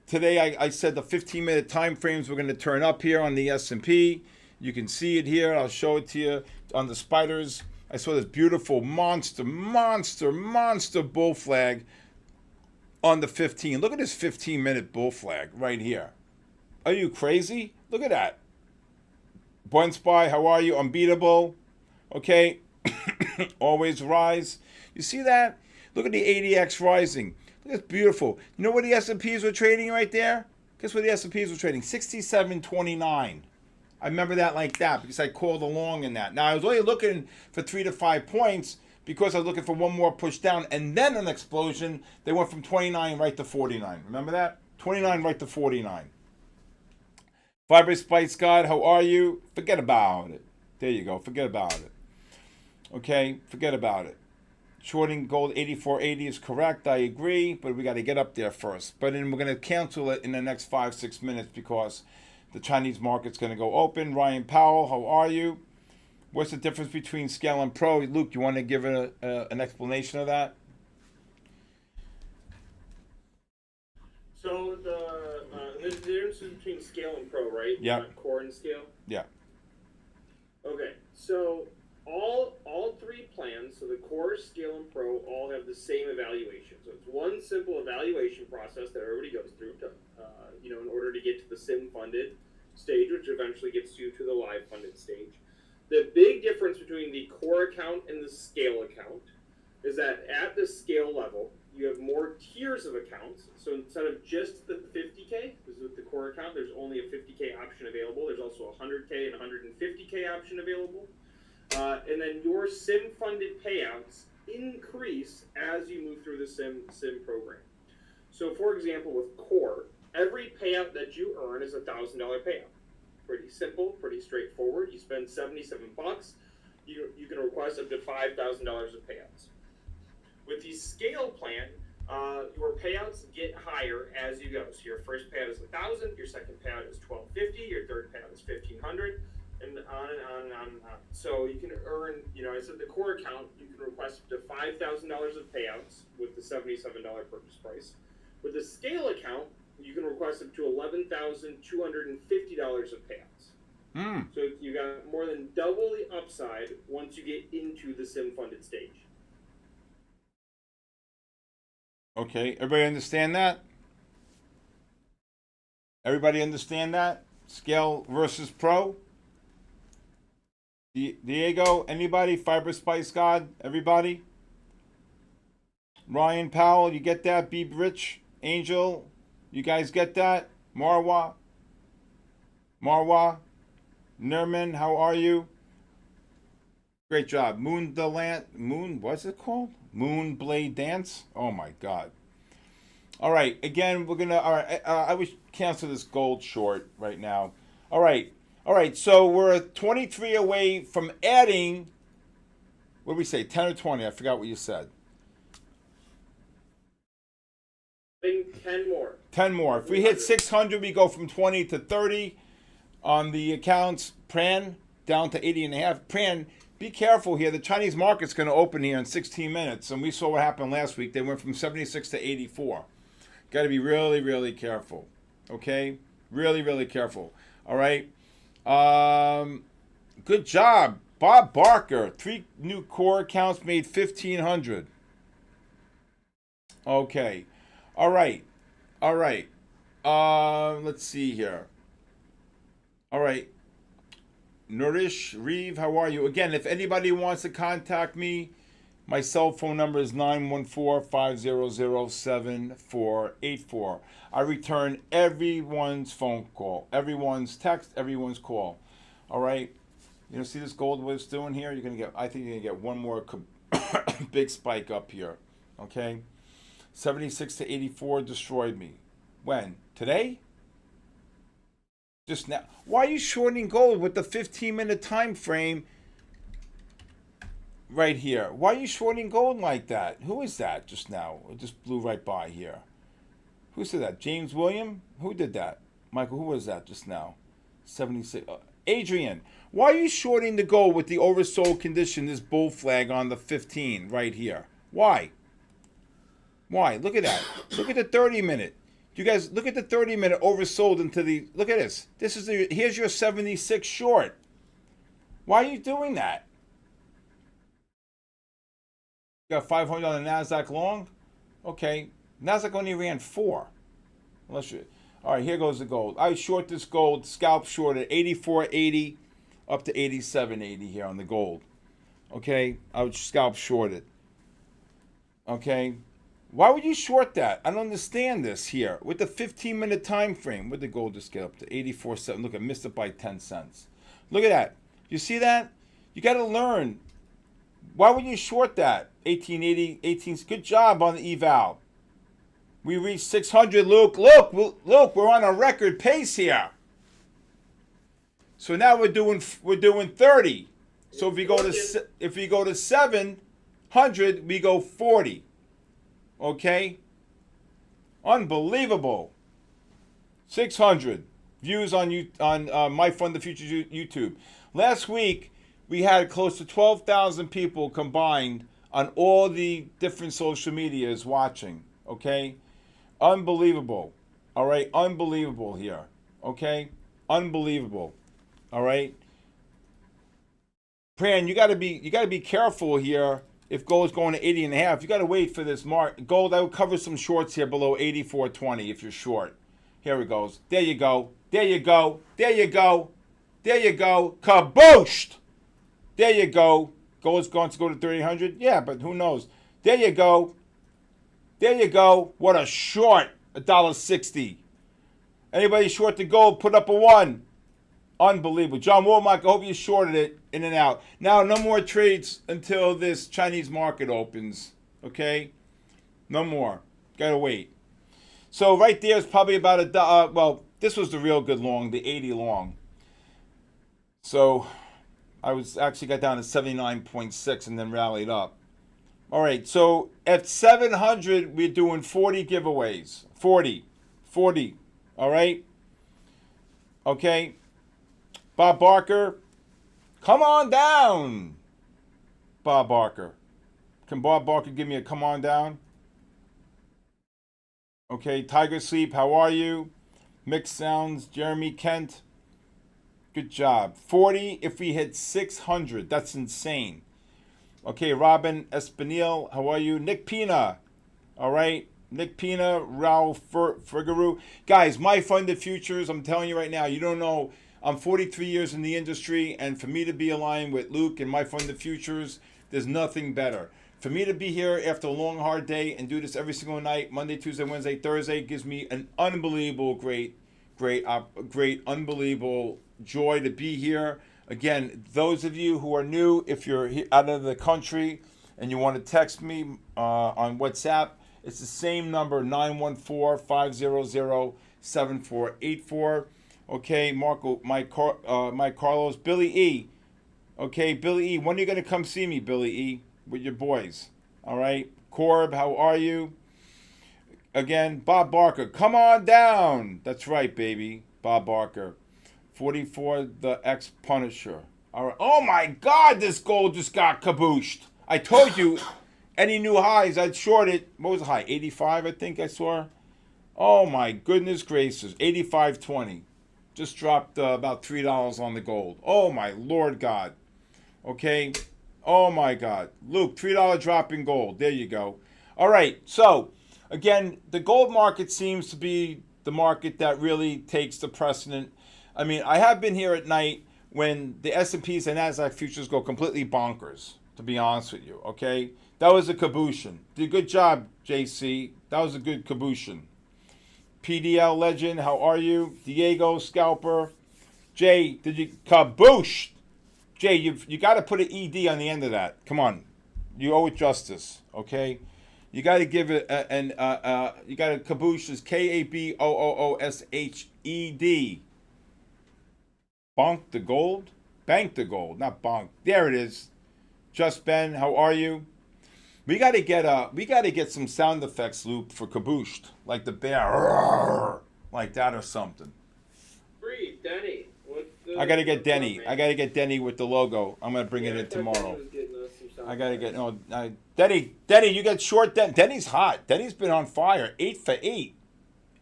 today I said the 15-minute time frames were going to turn up here on the S&P. You can see it here. I'll show it to you on the spiders. I saw this beautiful monster bull flag on the 15. Look at this 15-minute bull flag right here. Are you crazy? Look at that. Buen Spy, how are you? Unbeatable. Okay. Always rise. You see that? Look at the ADX rising. Look, it's beautiful. You know where the S&Ps were trading right there? Guess where the S&Ps were trading? 67.29. I remember that like that because I called along in that. Now, I was only looking for 3 to 5 points because I was looking for one more push down and then an explosion. They went from 29 right to 49. Remember that? 29 right to 49. Vibrant Spice God, how are you? Forget about it. There you go. Forget about it. Okay? Forget about it. Shorting gold 84.80 is correct. I agree, but we got to get up there first. But then we're going to cancel it in the next 5-6 minutes because the Chinese market's going to go open. Ryan Powell, how are you? What's the difference between scale and pro? Luke, you want to give an explanation of that? So the difference between scale and pro, right? Yeah. Not core and scale. Yeah. Okay, so all three plans, so the core, scale, and pro, all have the same evaluation. So it's one simple evaluation process that everybody goes through to, in order to get to the sim funded stage, which eventually gets you to the live funded stage. The big difference between the core account and the scale account is that at the scale level, you have more tiers of accounts. So instead of just the 50K, this is with the core account, there's only a 50K option available. There's also a 100K and 150K option available. And then your sim funded payouts increase as you move through the sim program. So for example, with core, every payout that you earn is a $1,000 payout. Pretty simple, pretty straightforward. You spend $77, you can request up to $5,000 of payouts. With the scale plan, your payouts get higher as you go. So your first payout is $1,000, your second payout is $1,250, your third payout is $1,500, and on and on and on and on. So you can earn, I said the core account, you can request up to $5,000 of payouts with the $77 purchase price. With the scale account, you can request up to $11,250 of payouts. So you got more than double the upside once you get into the sim funded stage. Okay, everybody understand that? Everybody understand that? Scale versus pro? Diego, anybody? Fiber Spice God, everybody? Ryan Powell, you get that? Be Rich, Angel, you guys get that? Marwa, Nerman, how are you? Great job. What's it called? Moonblade Dance? Oh my God. All right, again, we're gonna, all right, I would cancel this gold short right now. All right, so we're 23 away from adding, what did we say, 10 or 20? I forgot what you said. I think 10 more. 10 more. If we hit 600, we go from 20 to 30 on the accounts. Pran, down to 80 and a half. Pran, be careful here. The Chinese market's going to open here in 16 minutes. And we saw what happened last week. They went from 76 to 84. Got to be really, really careful. Okay? Really, really careful. All right? Good job. Bob Barker. 3 new core accounts made 1,500. Okay. All right. Let's see here. All right. Nourish Reeve, how are you? Again, if anybody wants to contact me, my cell phone number is 914-500-7484. I return everyone's phone call, everyone's text, everyone's call. All right? See this gold what it's doing here? I think you're going to get one more big spike up here. Okay? 76 to 84 destroyed me. When? Today? Just now. Why are you shorting gold with the 15-minute time frame right here? Why are you shorting gold like that? Who is that just now? It just blew right by here. Who said that? James William? Who did that? Michael, who was that just now? 76. Adrian, why are you shorting the gold with the oversold condition, this bull flag on the 15 right here? Why? Look at that. Look at the 30-minute. You guys, look at the 30-minute oversold into the... Look at this. Here's your 76 short. Why are you doing that? You got 500 on the NASDAQ long? Okay. NASDAQ only ran 4. All right, here goes the gold. I short this gold, scalp short at 84.80 up to 87.80 here on the gold. Okay? I would scalp short it. Okay? Why would you short that? I don't understand this here. With the 15-minute time frame, with the gold just get up to 84.7. Look, I missed it by 10 cents. Look at that. You see that? You got to learn. Why would you short that? 1880, 18. Good job on the eval. We reached 600, Luke. Look, we're on a record pace here. So now we're doing 30. So if we go to 700, we go 40. Okay? Unbelievable. 600 views on My Fund the Future YouTube. Last week, we had close to 12,000 people combined on all the different social medias watching. Okay? Unbelievable. All right? Unbelievable here. Okay? Unbelievable. All right? Pran, you gotta be careful here. If gold's going to 80 and a half, you gotta wait for this mark. Gold, I would cover some shorts here below 84.20 if you're short. Here it goes. There you go. There you go. There you go. There you go. Kabooshed! There you go. Gold's going to go to 3,800? Yeah, but who knows? There you go. There you go. What a short. $1.60. Anybody short the gold, put up a 1. Unbelievable. John Womack, I hope you shorted it in and out. Now, no more trades until this Chinese market opens. Okay? No more. Gotta wait. So right there is probably about a well, this was the real good long, the 80 long. So I was actually got down to 79.6 and then rallied up. All right, so at 700, we're doing 40 giveaways. 40. All right? Okay? Bob Barker, come on down. Bob Barker. Can Bob Barker give me a come on down? Okay, Tiger Sleep, how are you? Mixed Sounds, Jeremy Kent. Good job. 40 if we hit 600. That's insane. Okay, Robin Espinil, how are you? Nick Pina. All right. Nick Pina, Raul Frigaru. Guys, my funded futures, I'm telling you right now, you don't know. I'm 43 years in the industry, and for me to be aligned with Luke and my funded futures, there's nothing better. For me to be here after a long, hard day and do this every single night, Monday, Tuesday, Wednesday, Thursday, gives me an unbelievable, great, unbelievable joy to be here. Again, those of you who are new, if you're out of the country and you want to text me on WhatsApp, it's the same number, 914-500-7484. Okay, Marco, Mike Carlos, Billy E. Okay, Billy E. When are you going to come see me, Billy E., with your boys? All right. Corb, how are you? Again, Bob Barker, come on down. That's right, baby. Bob Barker. 44, the ex-Punisher. All right. Oh, my God, this gold just got kabooshed. I told you, any new highs, I'd short it. What was the high? 85, I think I saw. Oh, my goodness gracious. 85.20. Just dropped about $3 on the gold. Oh, my Lord God. Okay. Oh, my God. Luke, $3 drop in gold. There you go. All right. So, again, the gold market seems to be the market that really takes the precedent. I mean, I have been here at night when the S&Ps and NASDAQ futures go completely bonkers, to be honest with you. Okay. That was a kabooshin. Did a good job, JC. That was a good kabooshin. PDL Legend, how are you? Diego Scalper. Jay, did you kaboosh? Jay, you got to put an ED on the end of that. Come on. You owe it justice, okay? You got to give it you got to kaboosh is KABOOOSHED. Bonk the gold? Bank the gold, not bonk. There it is. Just Ben, how are you? We got to get some sound effects loop for kabooshed, like the bear, like that or something. Free, Denny. I got to get Denny. I got to get Denny with the logo. I'm gonna bring it in tomorrow. I got to get Denny. You got short. Denny's hot. Denny's been on fire. 8 for 8.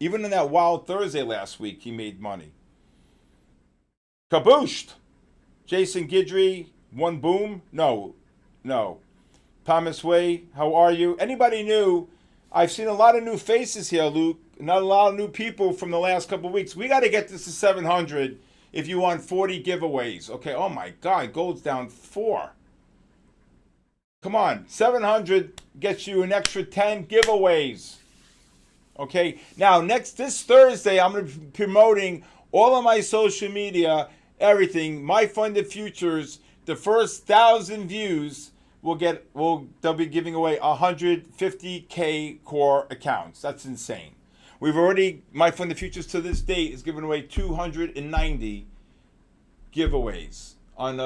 Even in that wild Thursday last week, he made money. Kabooshed. Jason Guidry, one boom. No. Thomas Way, how are you? Anybody new? I've seen a lot of new faces here, Luke. Not a lot of new people from the last couple of weeks. We got to get this to 700 if you want 40 giveaways. Okay, oh my God, gold's down 4. Come on, 700 gets you an extra 10 giveaways. Okay, now this Thursday, I'm going to be promoting all of my social media, everything, my funded futures. The first 1,000 views they'll be giving away 150K core accounts. That's insane. We've already, my funded futures to this date is giving away 290 giveaways on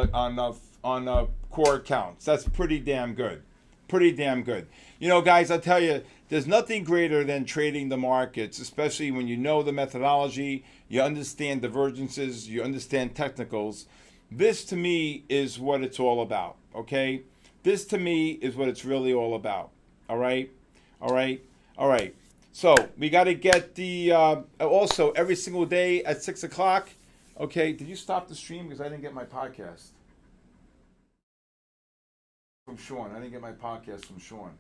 core accounts. That's pretty damn good. You know, guys, I'll tell you, there's nothing greater than trading the markets, especially when you know the methodology, you understand divergences, you understand technicals. This to me is what it's all about, okay? This to me is what it's really all about. All right. So we got to get the also every single day at 6 o'clock. Okay, did you stop the stream because I didn't get my podcast from Sean? I didn't get my podcast from Sean.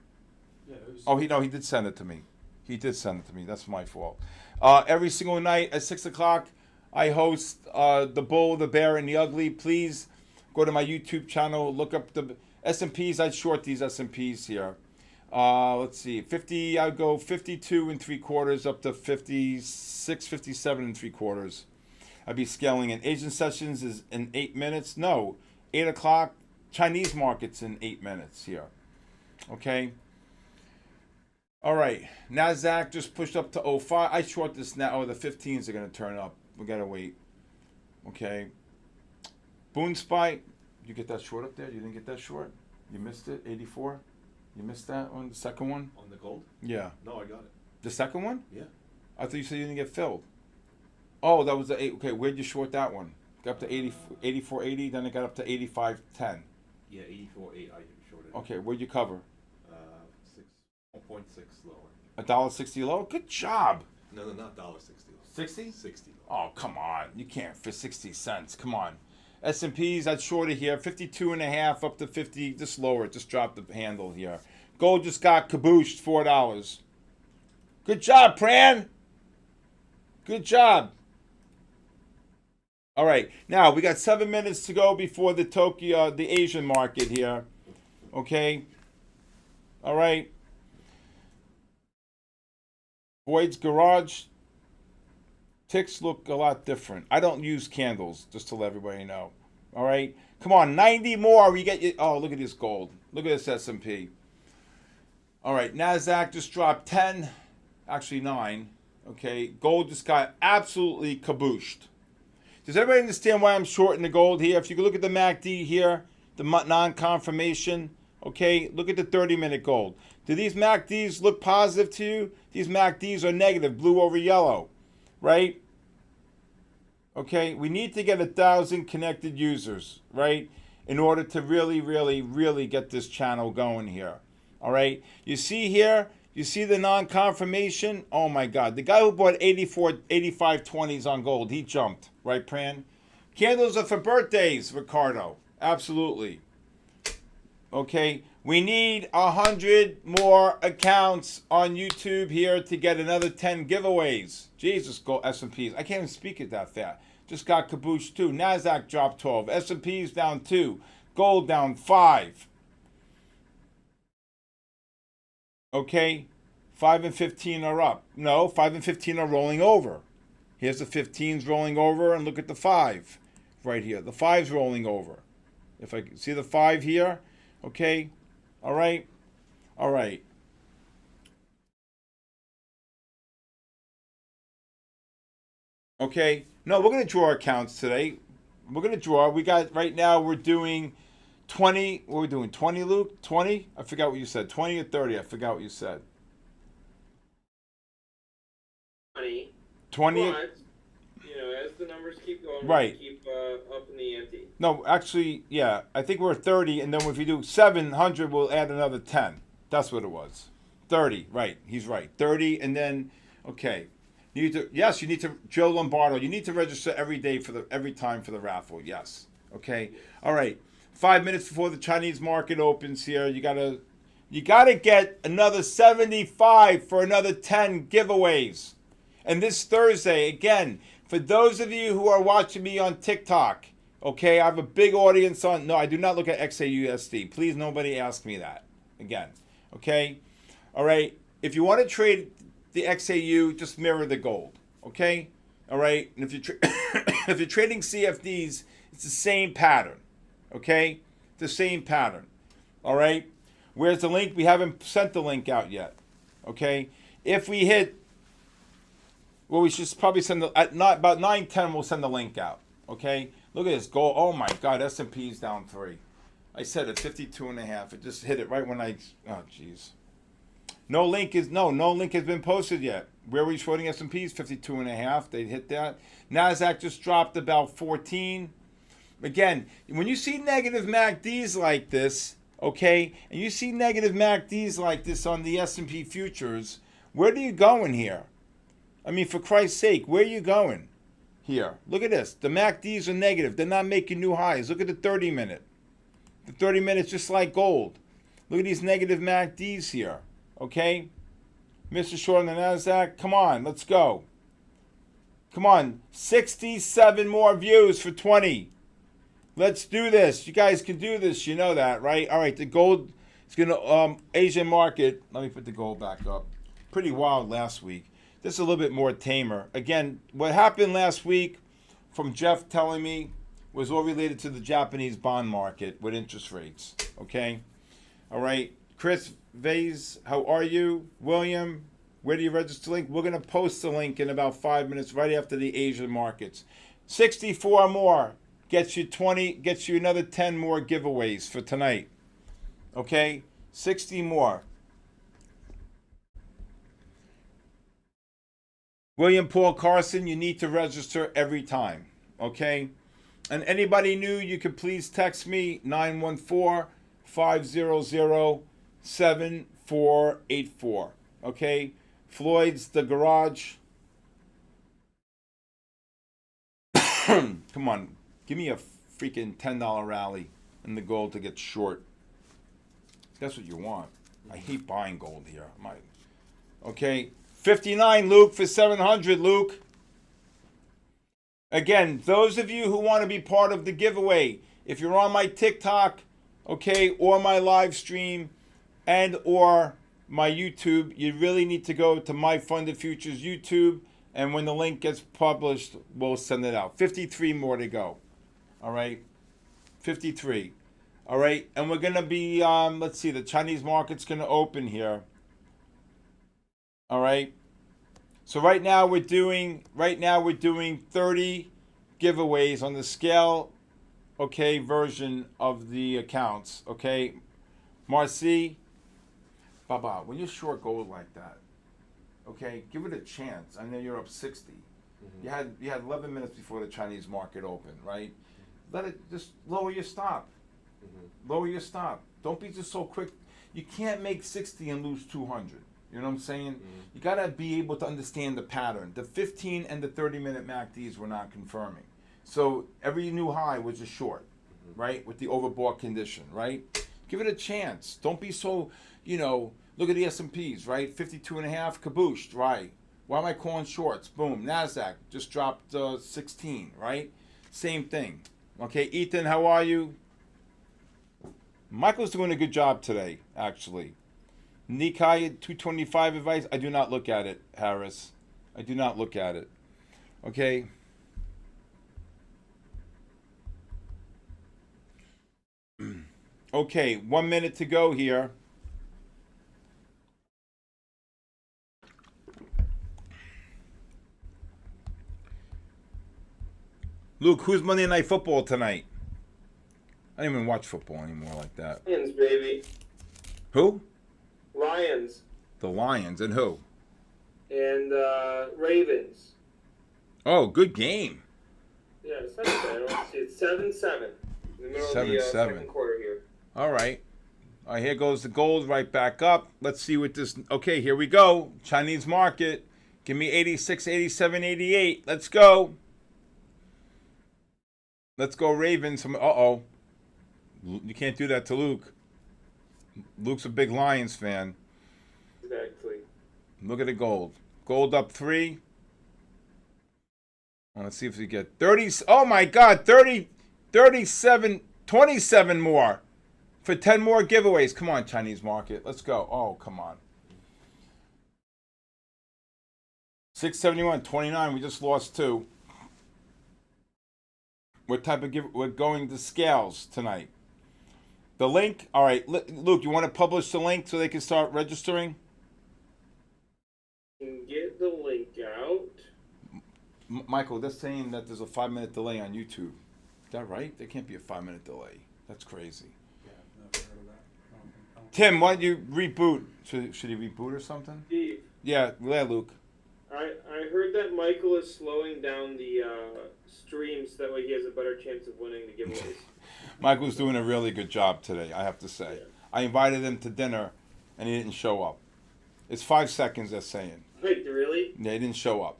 Yeah, it was. Oh, he did send it to me. He did send it to me. That's my fault. Every single night at 6 o'clock, I host The Bull, the Bear, and the Ugly. Please go to my YouTube channel. Look up the S&Ps. I short these S&Ps here. Let's see. 50. I go 52 and 3/4 up to 56, 57 and 3/4. I'd be scaling in. Asian sessions is in 8 minutes. No, 8 o'clock. Chinese markets in 8 minutes here. Okay. All right, NASDAQ just pushed up to 05. I short this now. Oh, the 15s are going to turn up. We got to wait. Okay. Boon Spy, you get that short up there? You didn't get that short? You missed it? 84? You missed that one? The second one? On the gold? Yeah. No, I got it. The second one? Yeah. I thought you said you didn't get filled. Oh, that was the 8. Okay, where'd you short that one? Got up to 80, 84.80, then it got up to 85.10. Yeah, 84.8 I shorted. Okay, where'd you cover? 1.6 lower. $1.60 low? Good job. No, not $1.60. 60? 60 lower. Oh, come on. You can't for 60 cents. Come on. S&Ps, that's shorter here. 52.5 up to 50. Just lower it. Just drop the handle here. Gold just got kabooshed. $4. Good job, Pran. Good job. All right. Now, we got 7 minutes to go before the Tokyo, the Asian market here. Okay. All right. Boyd's Garage ticks look a lot different. I don't use candles, just to let everybody know. All right, come on, 90 more. We get you. Oh, look at this gold. Look at this S&P. All right, NASDAQ just dropped 10, actually 9. Okay, gold just got absolutely kabooshed. Does everybody understand why I'm shorting the gold here? If you look at the MACD here, the non-confirmation. Okay, look at the 30-minute gold. Do these MACDs look positive to you? These MACDs are negative, blue over yellow, right? Okay, we need to get 1,000 connected users, right? In order to really, really, really get this channel going here. All right, you see here, you see the non-confirmation? Oh my God, the guy who bought 85.20s on gold, he jumped, right, Pran? Candles are for birthdays, Ricardo, absolutely. Okay, we need 100 more accounts on YouTube here to get another 10 giveaways. Jesus, go S&Ps. I can't even speak it that fast. Just got kabooshed too. NASDAQ dropped 12. S&Ps down 2. Gold down 5. Okay, 5 and 15 are up. No, 5 and 15 are rolling over. Here's the 15s rolling over, and look at the 5 right here. The 5's rolling over. If I see the 5 here, okay, all right, all right. Okay, no, we're going to draw accounts today. We're going to draw. We got, right now, we're doing 20. What are we doing? 20, Luke? 20? I forgot what you said. 20 or 30? I forgot what you said. 20. 20? But, you know, as the numbers keep going, Right. we keep up in the ante. No, actually, yeah. I think we're 30, and then if you do 700, we'll add another 10. That's what it was. 30, right. He's right. 30, and then, okay. You need to, yes, you need to, Joe Lombardo, you need to register every day every time for the raffle. Yes. Okay. All right. 5 minutes before the Chinese market opens here, you gotta get another 75 for another 10 giveaways. And this Thursday, again, for those of you who are watching me on TikTok, okay, I have a big audience on, no, I do not look at XAUSD. Please, nobody ask me that again. Okay. All right. If you want to trade the XAU, just mirror the gold, okay? All right, and if you're if you're trading CFDs, it's the same pattern, okay? The same pattern, all right? Where's the link? We haven't sent the link out yet, okay? If we hit, well, we should probably send about 9:10. We'll send the link out, okay? Look at this gold. Oh my God, S&P's down 3. I said it 52.5. It just hit it right when I. Oh jeez. No link has been posted yet. Where are we shorting S&Ps? 52.5. They hit that. NASDAQ just dropped about 14. Again, when you see negative MACDs like this, okay, and you see negative MACDs like this on the S&P futures, Where are you going here? I mean, for Christ's sake, where are you going here? Look at this. The MACDs are negative. They're not making new highs. Look at the 30-minute. The 30-minute's just like gold. Look at these negative MACDs here. Okay? Mr. Short on the NASDAQ. Come on, let's go. Come on. 67 more views for 20. Let's do this. You guys can do this. You know that, right? All right, the gold is going to, Asian market. Let me put the gold back up. Pretty wild last week. This is a little bit more tamer. Again, what happened last week from Jeff telling me was all related to the Japanese bond market with interest rates. Okay? All right. Chris Vase, how are you? William, where do you register link? We're going to post the link in about 5 minutes right after the Asian markets. 64 more. Gets you 20, gets you another 10 more giveaways for tonight. Okay? 60 more. William Paul Carson, you need to register every time. Okay? And anybody new, you can please text me 914-500-7484. Okay? Floyd's The Garage. Come on. Give me a freaking $10 rally in the gold to get short. That's what you want. I hate buying gold here. Okay? 59, Luke, for 700, Luke. Again, those of you who want to be part of the giveaway, if you're on my TikTok, okay, or my live stream, and or my YouTube, you really need to go to My Funded Futures YouTube, and when the link gets published, we'll send it out. 53 more to go. All right? 53. All right? And we're going to be, let's see, the Chinese market's going to open here. All right. So right now we're doing 30 giveaways on the scale, okay, version of the accounts, okay. Marcy, Baba, when you short gold like that, okay, give it a chance. I know you're up 60. Mm-hmm. You had 11 minutes before the Chinese market opened, right? Let it just lower your stop. Mm-hmm. Lower your stop. Don't be just so quick. You can't make 60 and lose 200. You know what I'm saying? Mm-hmm. You got to be able to understand the pattern. The 15 and the 30-minute MACDs were not confirming. So every new high was a short, mm-hmm. right? With the overbought condition, right? Give it a chance. Don't be so, look at the S&Ps, right? 52.5, kabooshed, right? Why am I calling shorts? Boom. NASDAQ just dropped 16, right? Same thing. Okay, Ethan, how are you? Michael's doing a good job today, actually. Nikkei 225 advice. I do not look at it, Harris. I do not look at it. Okay. Okay, 1 minute to go here. Luke, who's Monday Night Football tonight? I don't even watch football anymore like that. Lions, baby. Who? Lions. The Lions, and who? And Ravens. Oh, good game. Yeah, it's not bad. I don't see it. 7-7. In the middle of the 7-7. second quarter here. All right. All right, here goes the gold right back up. Let's see what this... Okay, here we go. Chinese market. Give me 86, 87, 88. Let's go. Let's go, Ravens. Uh-oh. You can't do that to Luke. Luke's a big Lions fan. Exactly. Look at the gold. Gold up 3. Let's see if we get 30. Oh, my God. 30, 37, 27 more for 10 more giveaways. Come on, Chinese market. Let's go. Oh, come on. 671, 29. We just lost 2. What type of we're going to scales tonight? The link, all right, Luke, you want to publish the link so they can start registering? Get the link out. Michael, they're saying that there's a 5-minute delay on YouTube. Is that right? There can't be a 5-minute delay. That's crazy. Yeah, I've never heard of that. Tim, why don't you reboot? Should he reboot or something? Steve. Yeah, Luke. I heard that Michael is slowing down the stream so that way he has a better chance of winning the giveaways. Michael's doing a really good job today, I have to say. Yeah. I invited him to dinner, and he didn't show up. It's 5 seconds, they're saying. Wait, really? They didn't show up.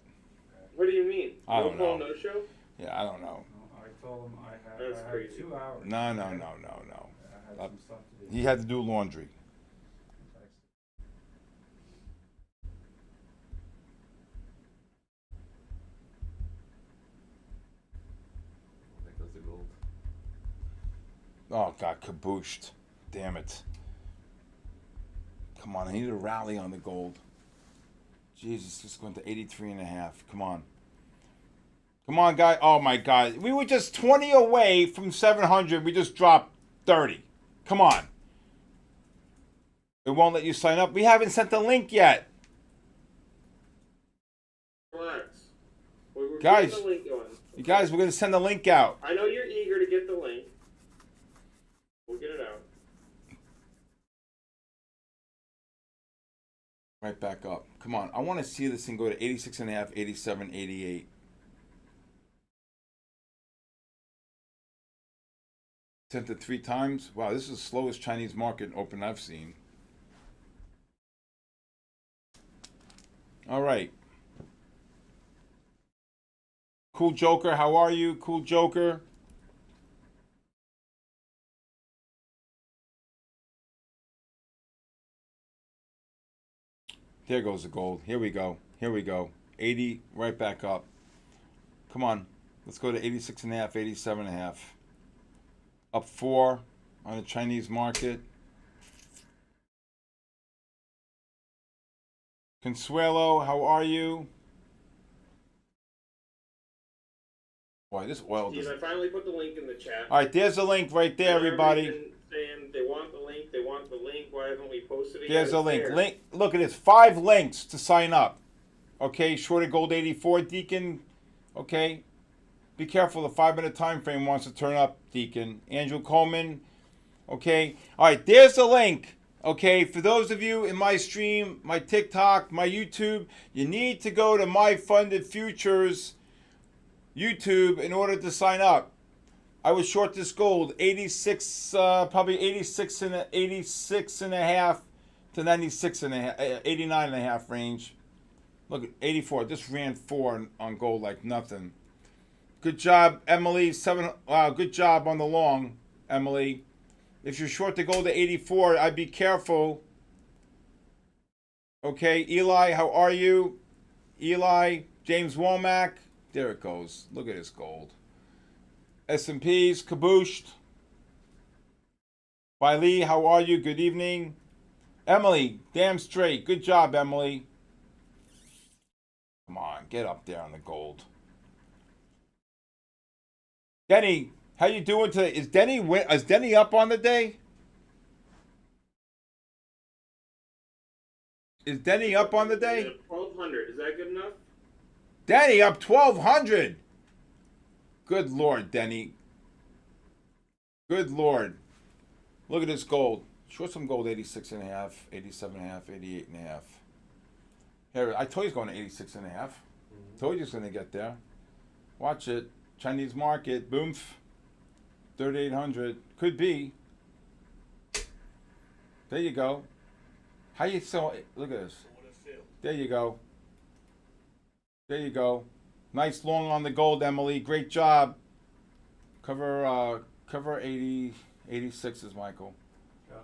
What do you mean? I don't No call, know. no show? Yeah, I don't know. No, I told him I That's had crazy. 2 hours. No. I had some stuff to do. He had to do laundry. There goes the gold. Oh, God, kabooshed. Damn it. Come on, I need a rally on the gold. Jesus, it's going to 83.5. Come on. Come on, guy. Oh, my God. We were just 20 away from 700. We just dropped 30. Come on. It won't let you sign up. We haven't sent the link yet. Relax. We're Guys. getting the link going. You guys, we're going to send the link out. I know you're eager to get the link. We'll get it out. Right back up. Come on. I want to see this thing go to 86.5, 87, 88. Sent it 3 times. Wow, this is the slowest Chinese market open I've seen. All right. Cool Joker, how are you? Cool Joker. There goes the gold. Here we go. Here we go. 80, right back up. Come on. Let's go to 86.5, 87.5. Up 4 on the Chinese market. Consuelo, how are you? Boy, this oil Steve, does. I finally put the link in the chat. All right, there's the link right there, everybody. Everybody's been saying they want the link, they want the link. Why haven't we posted it There's yet? a It's link. there. Link. Look at this. 5 links to sign up. Okay, shorted gold 84, Deacon. Okay, be careful. The 5-minute time frame wants to turn up, Deacon. Andrew Coleman. Okay. All right, there's the link. Okay, for those of you in my stream, my TikTok, my YouTube, you need to go to My Funded Futures YouTube in order to sign up. I was short this gold 86, probably 86 and 86.5 to 96.5, 89.5 range. Look at 84. Just ran 4 on gold like nothing. Good job, Emily. 7. Wow, good job on the long, Emily. If you're short the gold to 84, I'd be careful. Okay, Eli, how are you? Eli, James Womack. There it goes. Look at this gold. S&P's kabooshed. Wiley, how are you? Good evening. Emily, damn straight. Good job, Emily. Come on, get up there on the gold. Denny, how you doing today? Is Denny up on the day? Is Denny up on the day? 1200. Is that good enough? Denny up 1,200. Good Lord, Denny. Good Lord. Look at this gold. Short some gold 86.5, 87.5, 88.5. Here, I told you it's going to 86.5. Told you it's going to get there. Watch it. Chinese market. Boom. 3,800. Could be. There you go. How you saw it? Look at this. There you go. There you go. Nice long on the gold, Emily. Great job. Cover 80, 86s, Michael. Yeah.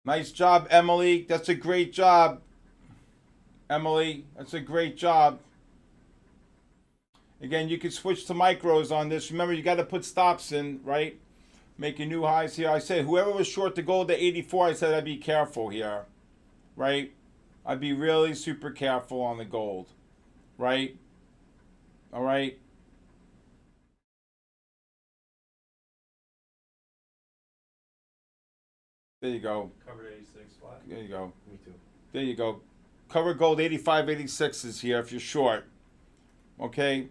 Nice job, Emily. That's a great job. Emily, that's a great job. Again, you can switch to micros on this. Remember, you got to put stops in, right? Making new highs here. I said whoever was short the gold to 84, I said I'd be careful here, right? I'd be really super careful on the gold, right? All right. There you go. Covered 86 flat. There you go. Me too. There you go. Cover gold 85, 86 is here if you're short. Okay.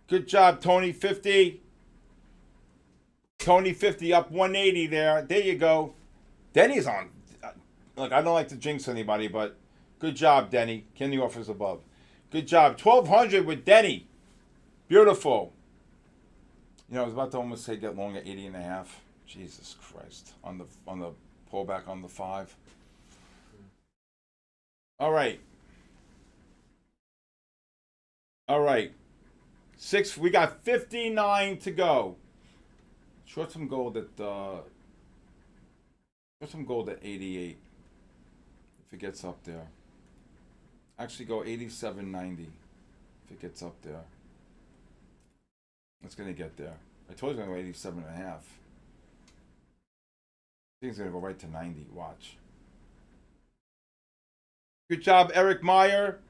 Good job, Tony 50. Tony 50 up 180 there. There you go. Denny's on. Look, I don't like to jinx anybody, but good job, Denny. Kenny offers above. Good job. 1,200 with Denny. Beautiful. You know, I was about to almost say get long at 80.5. Jesus Christ. On the pullback on the 5. All right. All right. 6. We got 59 to go. Short some gold at 88. If it gets up there. Actually go 87.90 if it gets up there. It's gonna get there. I told you it's gonna go 87.5. I think it's gonna go right to 90. Watch. Good job, Eric Meyer.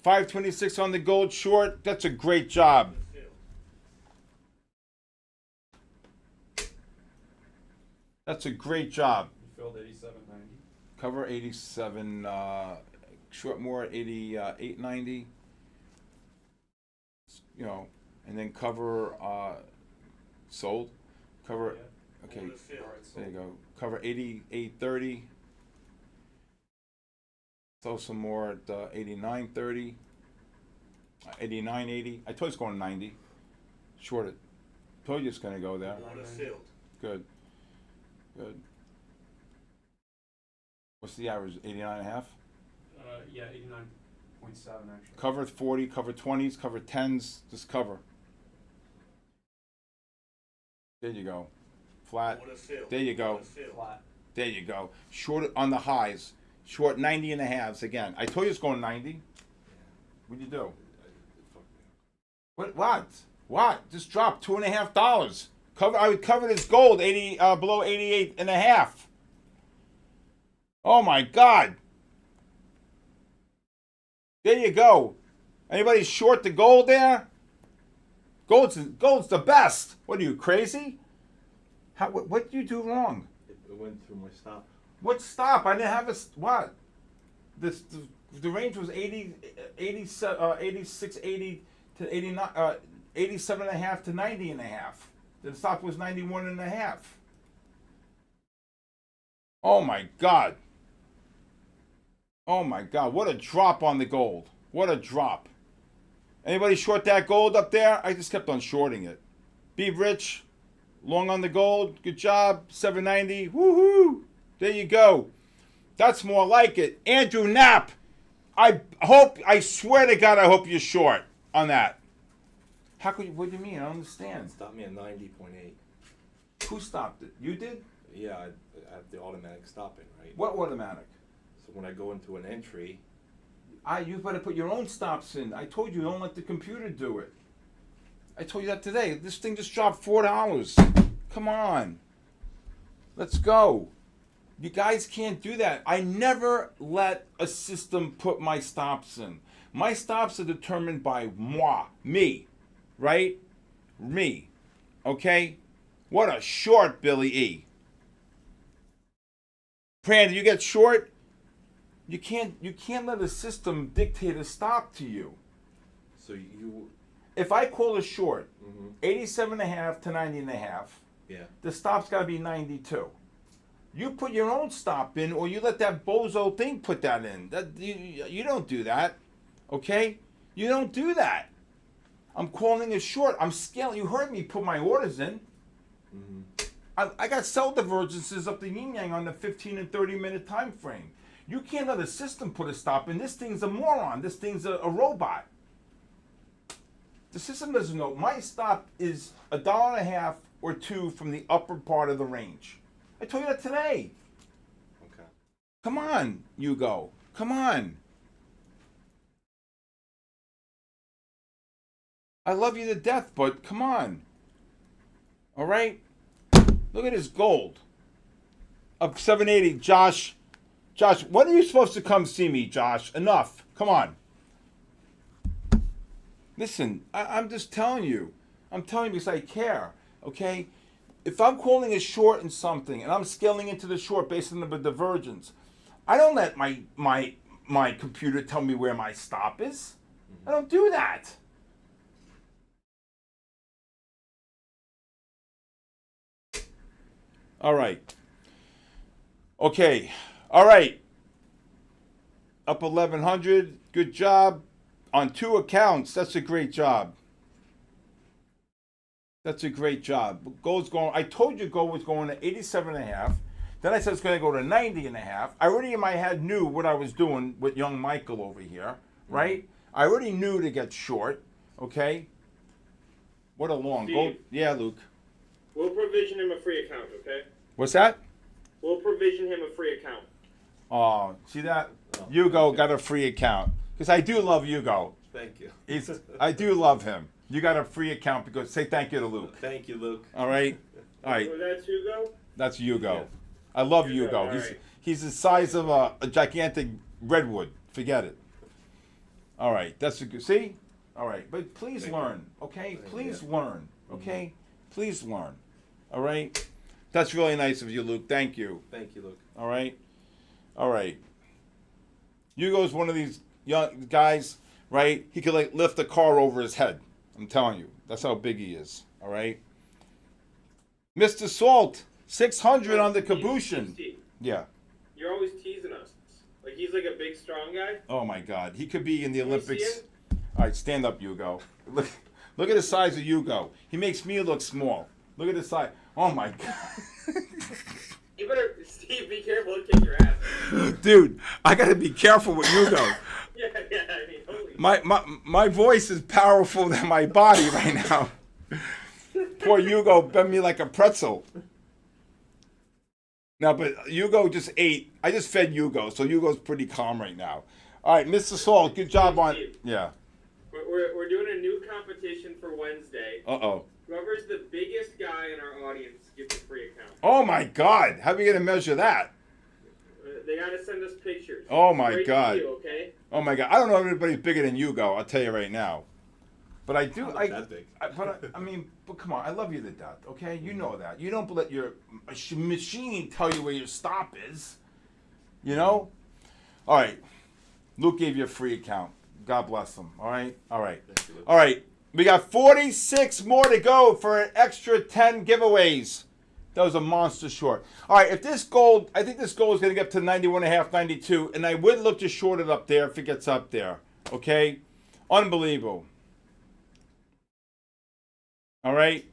526 on the gold short. That's a great job. That's a great job. You filled 87.90. Cover 87. Short more at 88.90. You know, and then cover sold. Cover. Okay. Alright, so There you go. Cover 88.30. Throw some more at 89.30. 89.80. I told you it's going 90. Short it. Told you it's going to go there. Good. Good. What's the average? 89.5? Yeah, 89.7 actually. Cover 40, cover 20s, cover 10s. Just cover. There you go. Flat. There you go. Flat. There you go. Short it on the highs. Short 90.5s again. I told you it's going 90. What'd you do? What? Just dropped $2.50. Cover. I would cover this gold 80 below 88.5. Oh my God. There you go. Anybody short the gold there? Gold's the best. What are you, crazy? What did you do wrong? It went through my stop. What stop? I didn't have what? The range was 86, 80 to 89, 87.5 to 90.5. The stop was 91.5. Oh my God. Oh my God, what a drop on the gold. What a drop. Anybody short that gold up there? I just kept on shorting it. Be rich. Long on the gold. Good job. 790. Woohoo. There you go. That's more like it. Andrew Knapp. I swear to God, I hope you're short on that. How could you, what do you mean? I don't understand. Stopped me at 90.8. Who stopped it? You did? Yeah, I have the automatic stopping, right? What automatic? So when I go into an entry, You better put your own stops in. I told you, don't let the computer do it. I told you that today. This thing just dropped $4. Come on. Let's go. You guys can't do that. I never let a system put my stops in. My stops are determined by me, right? Me. Okay? What a short, Billy E. Pran, did you get short? You can't let a system dictate a stop to you. so you, If I call a short, mm-hmm. 87.5 to 90.5, Yeah. the stop's got to be 92. You put your own stop in, or you let that bozo thing put that in. You don't do that, okay? You don't do that. I'm calling a short. I'm scaling. You heard me put my orders in. Mm-hmm. I got sell divergences up the yin yang on the 15 and 30 minute time frame. You can't let a system put a stop in. This thing's a moron. This thing's a robot. The system doesn't know. My stop is $1.50 or $2 from the upper part of the range. I told you that today. Okay. Come on, Hugo. Come on. I love you to death, but come on. All right? Look at this gold. Up 780. Josh, when are you supposed to come see me, Josh? Enough. Come on. Listen, I'm just telling you. I'm telling you because I care. Okay? If I'm calling a short in something and I'm scaling into the short based on the divergence, I don't let my computer tell me where my stop is. I don't do that. All right. Okay. All right. Up 1,100. Good job. On 2 accounts. That's a great job. That's a great job. Gold's going. I told you gold was going to 87.5. Then I said it's going to go to 90.5. I already in my head knew what I was doing with young Michael over here, right? I already knew to get short, okay? What a long gold. Steve. Yeah, Luke. We'll provision him a free account, okay? What's that? We'll provision him a free account. Oh, see that? Oh, Hugo okay. got a free account. Because I do love Hugo. Thank you. I do love him. You got a free account because say thank you to Luke. Thank you, Luke. All right? All right. Was that Hugo? That's Hugo. Yeah. I love Hugo, Hugo. all He's right. he's the size of a gigantic redwood. Forget it. All right. That's a good. See? All right. But please Thank you. learn, okay? Please Yeah. learn, okay? Please learn. All right? That's really nice of you, Luke. Thank you. Thank you, Luke. All right? All right. Hugo's one of these young guys, right? He could like lift a car over his head. I'm telling you. That's how big he is. All right? Mr. Salt, 600 on the caboose. Steve, Yeah. you're always teasing us. Like he's like a big, strong guy. Oh my God. He could be in the Can we see Olympics. him? All right, stand up, Hugo. Look at the size of Hugo. He makes me look small. Look at the size. Oh my God. You better, Steve, be careful and kick your ass. Dude, I got to be careful with Hugo. Yeah, I mean, holy. My voice is powerful than my body right now. Poor Hugo bent me like a pretzel. Now, but Hugo just ate. I just fed Hugo, so Hugo's pretty calm right now. All right, Mr. Salt, good job on. Yeah. We're doing a new competition for Wednesday. Uh-oh. Whoever's the biggest guy in our audience gets a free account. Oh my God. How are we going to measure that? They gotta send us pictures. Oh my Great God. to you, okay? Oh my God. I don't know if anybody's bigger than Hugo, I'll tell you right now. But I do. I'm not that big. I mean, but come on, I love you to death, okay? You know that. You don't let your machine tell you where your stop is. You know? All right. Luke gave you a free account. God bless him. All right? All right. Thank you, Luke. All right. We got 46 more to go for an extra 10 giveaways. That was a monster short. All right, if this gold, I think this gold is going to get to 91.5, 92, and I would look to short it up there if it gets up there. Okay? Unbelievable. All right?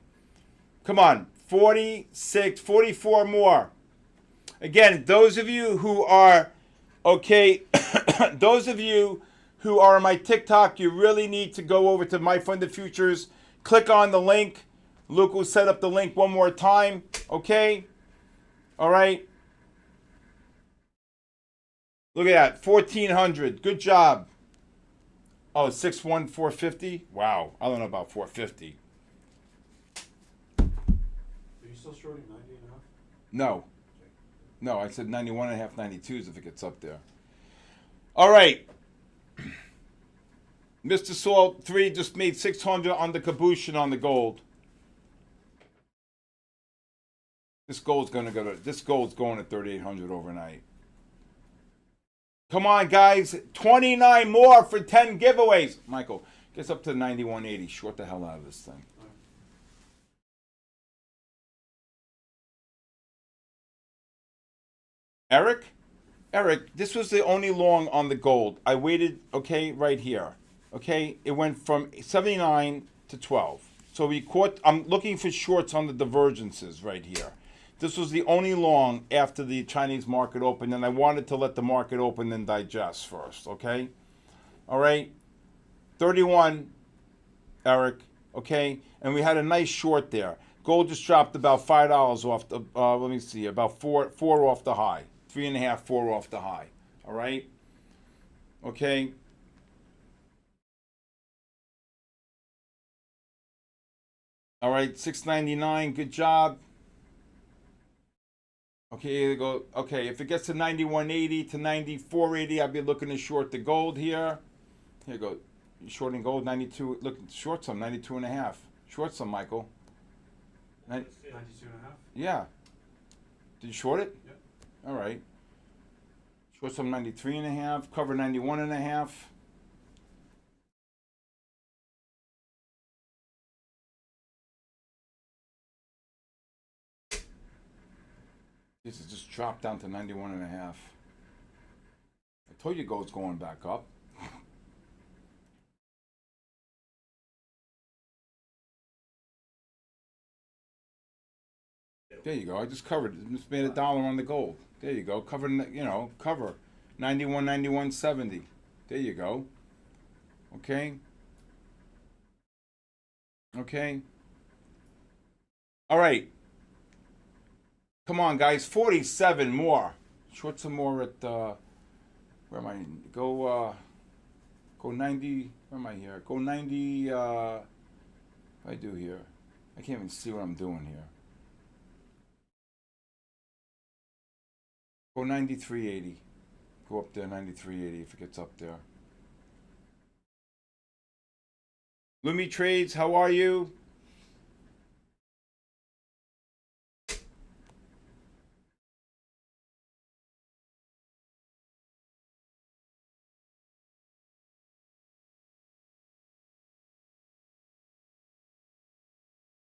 Come on. 46, 44 more. Again, those of you who are, okay, those of you who are on my TikTok, you really need to go over to My Funded Futures. Click on the link. Luke will set up the link one more time. Okay? All right? Look at that. 1,400. Good job. Oh, 6-1, 450? Wow. I don't know about 450. Are you still shorting 90 and a half? No. No, I said 91.5, 92s if it gets up there. All right. Mr. Salt 3 just made 600 on the caboose and on the gold. This gold's going to going to 3,800 overnight. Come on, guys. 29 more for 10 giveaways. Michael, gets up to 91.80. Short the hell out of this thing. Eric, this was the only long on the gold. I waited, okay, right here. Okay, it went from 79 to 12. So we caught, I'm looking for shorts on the divergences right here. This was the only long after the Chinese market opened, and I wanted to let the market open and digest first, okay? All right, 31, Eric, okay? And we had a nice short there. Gold just dropped about $5 off the, let me see, about four off the high. 3.5, 4 off the high, all right? Okay? All right, 6.99, good job. Okay, here we go. Okay, if it gets to 91.80 to 94.80, I'll be looking to short the gold here. Here you go. You're shorting gold 92. Look, short some 92.5. Short some, Michael. 92 and a half? Yeah. Did you short it? Yep. All right. Short some 93.5. Cover 91.5. This has just dropped down to 91.5. I told you gold's going back up. There you go. I just covered it. Just made $1 on the gold. There you go. Cover, cover 91, 91, 70. There you go. Okay. Okay. All right. Come on, guys. 47 more. Short some more at where am I? Go 90. Where am I here? Go 90. What do I do here? I can't even see what I'm doing here. Go 93.80. Go up there 93.80 if it gets up there. Lumi Trades, how are you?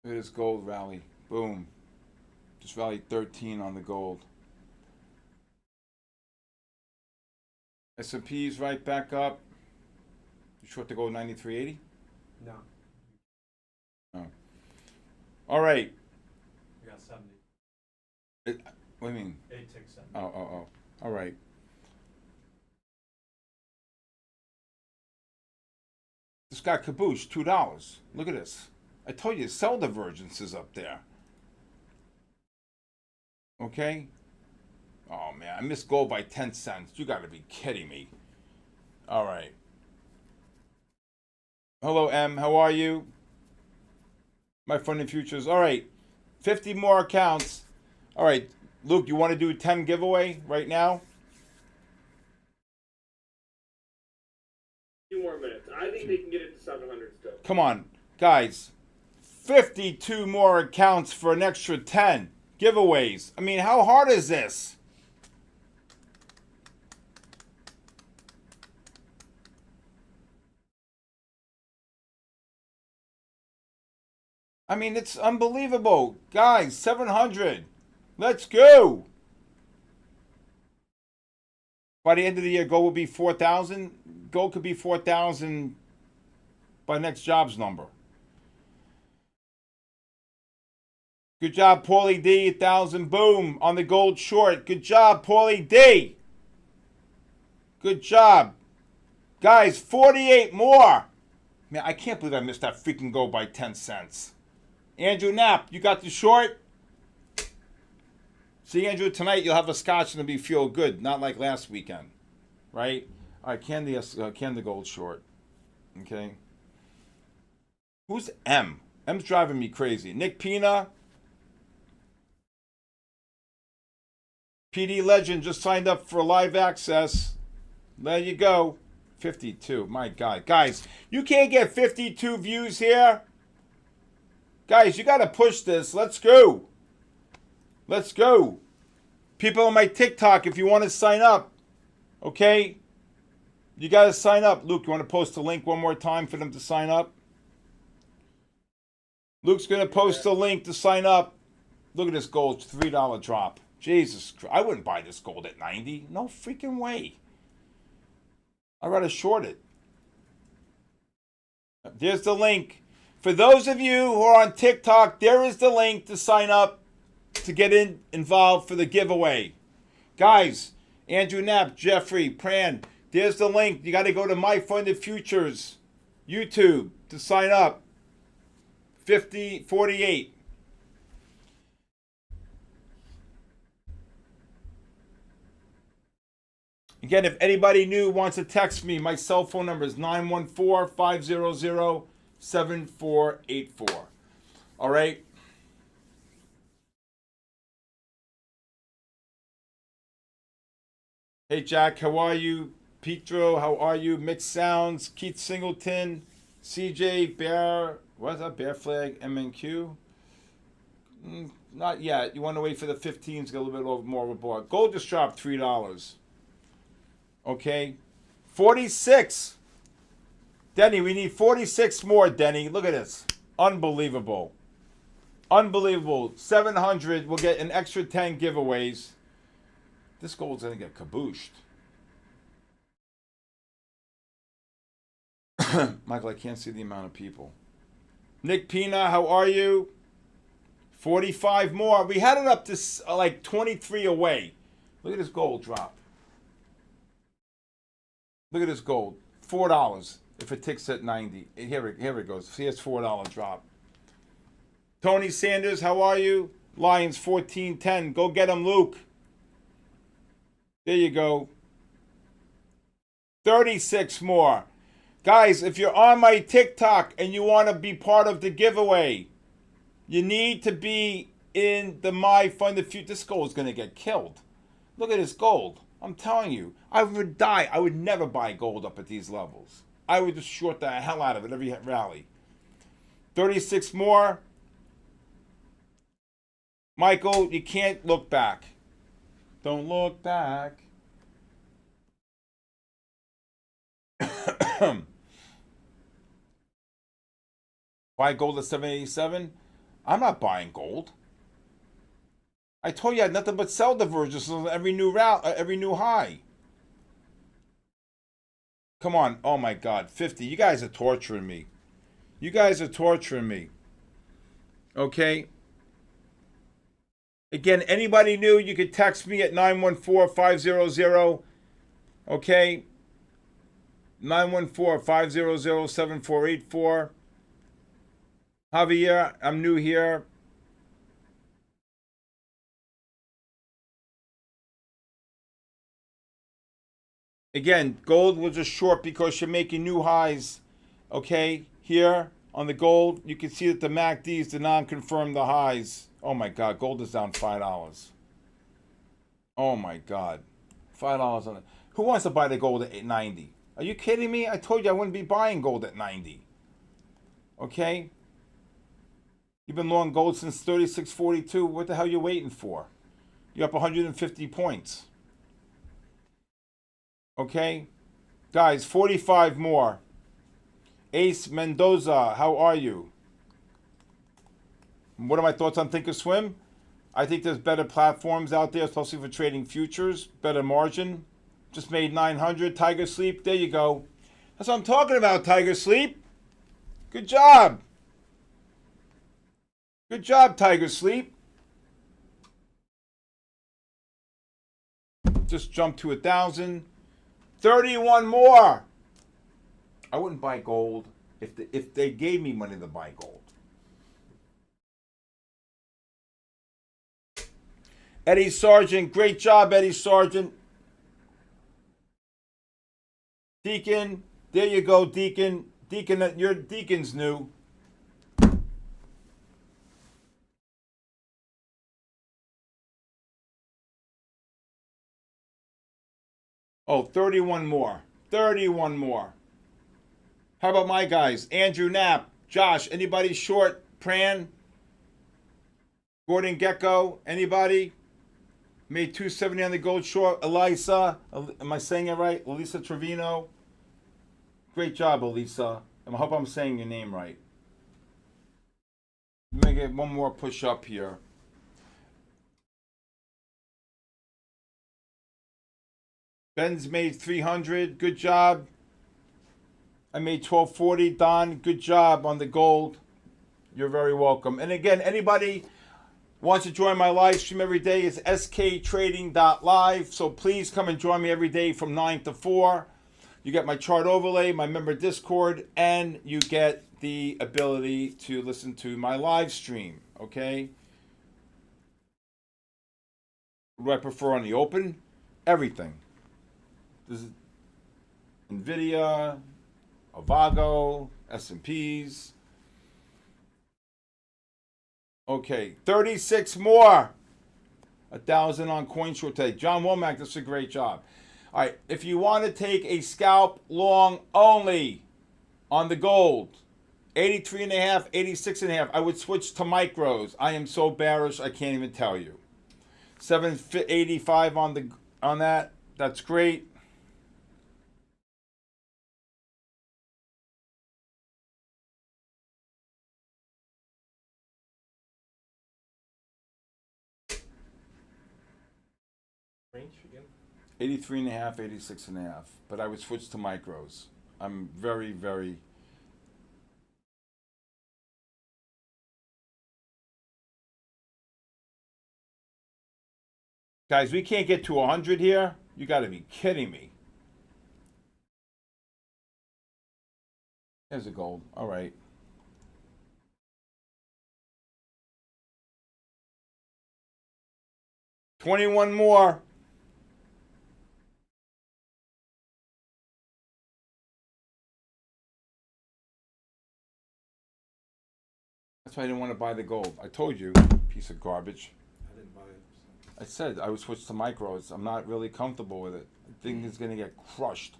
Look at this gold rally. Boom. Just rallied 13 on the gold. S&P's right back up. You short the gold 93.80? No. Oh. All right. We got 70. What do you mean? 8 ticks 70. Oh. All right. This got caboose, $2. Look at this. I told you, sell divergences up there. Okay? Oh, man, I missed gold by 10 cents. You got to be kidding me. All right. Hello, M. How are you? My fund and futures. All right. 50 more accounts. All right. Luke, you want to do 10 giveaway right now? 2 more minutes. I think they can get it to 700 still. Come on, guys. 52 more accounts for an extra 10 giveaways. I mean, how hard is this? I mean, it's unbelievable. Guys, 700. Let's go. By the end of the year, gold will be 4,000. Gold could be 4,000 by next jobs number. Good job, Paulie D. 1,000. Boom. On the gold short. Good job, Paulie D. Good job. Guys, 48 more. Man, I can't believe I missed that freaking gold by 10 cents. Andrew Knapp, you got the short? See, Andrew, tonight you'll have a scotch and it'll be feel good, not like last weekend. Right? All right, can the gold short. Okay. Who's M? M's driving me crazy. Nick Pina. PD Legend just signed up for live access. There you go. 52. My God. Guys, you can't get 52 views here. Guys, you got to push this. Let's go. Let's go. People on my TikTok, if you want to sign up, okay? You got to sign up. Luke, you want to post a link one more time for them to sign up? Luke's going to post a link to sign up. Look at this gold, $3 drop. Jesus Christ. I wouldn't buy this gold at 90. No freaking way. I'd rather short it. There's the link. For those of you who are on TikTok, there is the link to sign up to get involved for the giveaway. Guys, Andrew Knapp, Jeffrey, Pran, there's the link. You got to go to My Funded Futures YouTube to sign up. 48. Again, if anybody new wants to text me, my cell phone number is 914-500-7484. All right? Hey, Jack, how are you? Petro, how are you? Mixed Sounds, Keith Singleton, CJ, Bear, what's that? Bear Flag, MNQ? Not yet. You want to wait for the 15s, get a little bit more of a bar. Gold just dropped $3. Okay, 46. Denny, we need 46 more, Denny. Look at this. Unbelievable. Unbelievable. 700. We'll get an extra 10 giveaways. This gold's going to get kabooshed. Michael, I can't see the amount of people. Nick Pina, how are you? 45 more. We had it up to like 23 away. Look at this gold drop. Look at this gold. $4 if it ticks at 90. Here it goes. See, it's $4 drop. Tony Sanders, how are you? Lions 14-10. Go get him, Luke. There you go. 36 more. Guys, if you're on my TikTok and you want to be part of the giveaway, you need to be in the My Fund the Future. This gold is going to get killed. Look at this gold. I'm telling you, I would die. I would never buy gold up at these levels. I would just short the hell out of it every rally. 36 more. Michael, you can't look back. Don't look back. Buy gold at 787? I'm not buying gold. I told you I had nothing but sell divergences on every new route, every new high. Come on. Oh my God. 50. You guys are torturing me. You guys are torturing me. Okay. Again, anybody new, you can text me at 914-500. Okay. 914-500-7484. Javier, I'm new here. Again, gold was just short because you're making new highs. Okay, here on the gold, you can see that the MACDs did not confirm the highs. Oh my God, gold is down $5. Oh my God, $5 on it. Who wants to buy the gold at 890? Are you kidding me? I told you I wouldn't be buying gold at 90. Okay? You've been long gold since 36.42. What the hell are you waiting for? You're up 150 points. Okay? Guys, 45 more. Ace Mendoza, how are you? What are my thoughts on Thinkorswim? I think there's better platforms out there, especially for trading futures. Better margin. Just made 900. Tiger Sleep, there you go. That's what I'm talking about, Tiger Sleep. Good job. Good job, Tiger Sleep. Just jumped to 1,000. 31 more. I wouldn't buy gold if they gave me money to buy gold. Eddie Sargent, great job, Eddie Sargent. Deacon, there you go, Deacon. Deacon, your Deacon's new. Oh, 31 more. 31 more. How about my guys? Andrew Knapp, Josh, anybody short? Pran? Gordon Gecko, anybody? Made 270 on the gold short. Elisa, am I saying it right? Elisa Trevino. Great job, Elisa. I hope I'm saying your name right. Let me get one more push up here. Ben's made 300. Good job. I made 1240. Don, good job on the gold. You're very welcome. And again, anybody wants to join my live stream every day, it's sktrading.live. So please come and join me every day from 9 to 4. You get my chart overlay, my member Discord, and you get the ability to listen to my live stream. Okay? What do I prefer on the open? Everything. This is NVIDIA, Avago, S&Ps. Okay, 36 more. 1,000 on CoinShort today. John Womack, that's a great job. All right, if you want to take a scalp long only on the gold, 83.5, 86.5, I would switch to micros. I am so bearish, I can't even tell you. 785 on that. That's great. Range again? 83.5, 86.5. But I would switch to micros. I'm very, very... Guys, we can't get to 100 here. You got to be kidding me. There's a gold. All right. $21 more. That's why I didn't want to buy the gold. I told you, piece of garbage. I didn't buy it. So. I said I would switch to micros. I'm not really comfortable with it. I think it's going to get crushed.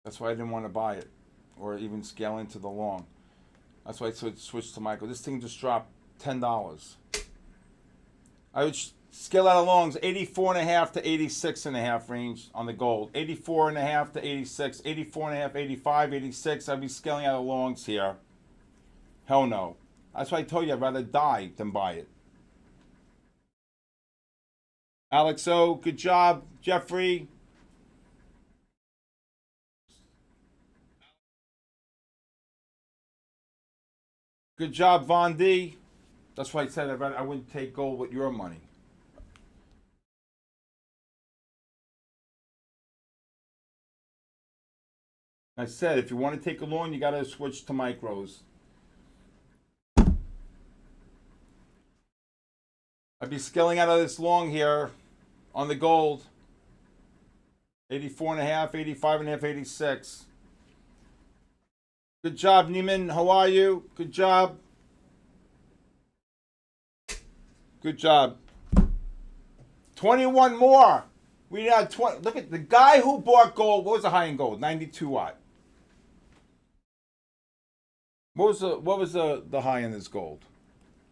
That's why I didn't want to buy it or even scale into the long. That's why I switched to micro. This thing just dropped $10. I would scale out of longs 84.5 to 86.5 range on the gold. 84.5 to 86, 84.5, 85, 86. I'd be scaling out of longs here. Hell no. That's why I told you I'd rather die than buy it. Alex O, good job. Jeffrey. Good job, Von D. That's why I said I wouldn't take gold with your money. I said if you want to take a long, you got to switch to micros. I'd be scaling out of this long here on the gold. 84.5, 85.5, 86. Good job, Neiman. How are you? Good job. Good job. 21 more. We now 20. Look at the guy who bought gold. What was the high in gold? 92 watt. What was the high in this gold?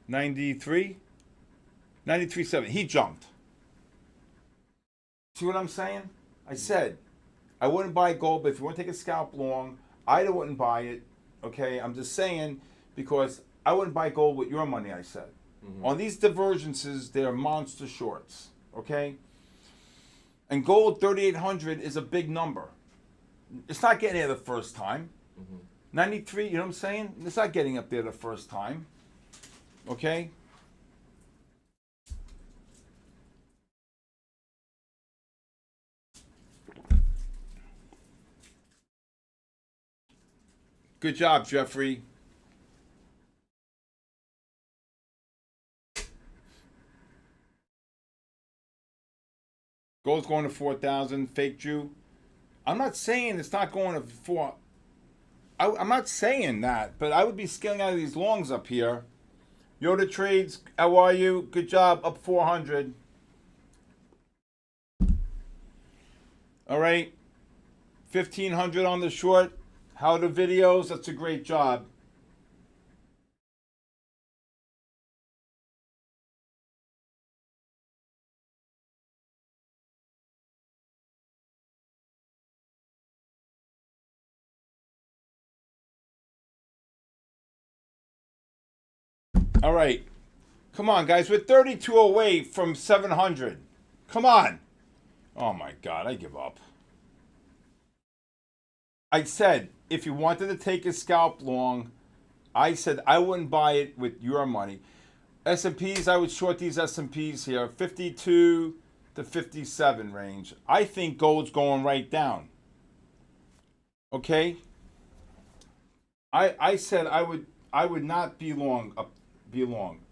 93? 93.7. He jumped. See what I'm saying? I said I wouldn't buy gold, but if you want to take a scalp long, I wouldn't buy it. Okay, I'm just saying because I wouldn't buy gold with your money. I said on these divergences, they're monster shorts. Okay, and gold 3,800 is a big number. It's not getting there the first time. 93. You know what I'm saying? It's not getting up there the first time. Okay. Good job, Jeffrey. Gold's going to 4,000. Fake Jew. I'm not saying it's not going to 4. I'm not saying that, but I would be scaling out of these longs up here. Yoda Trades, how are you? Good job. Up 400. All right. 1,500 on the short. How the videos? That's a great job. All right. Come on, guys. We're 32 away from 700. Come on. Oh, my God. I give up. I said, if you wanted to take a scalp long, I said I wouldn't buy it with your money. S&Ps, I would short these S&Ps here, 52 to 57 range. I think gold's going right down. Okay? I said I would not be long.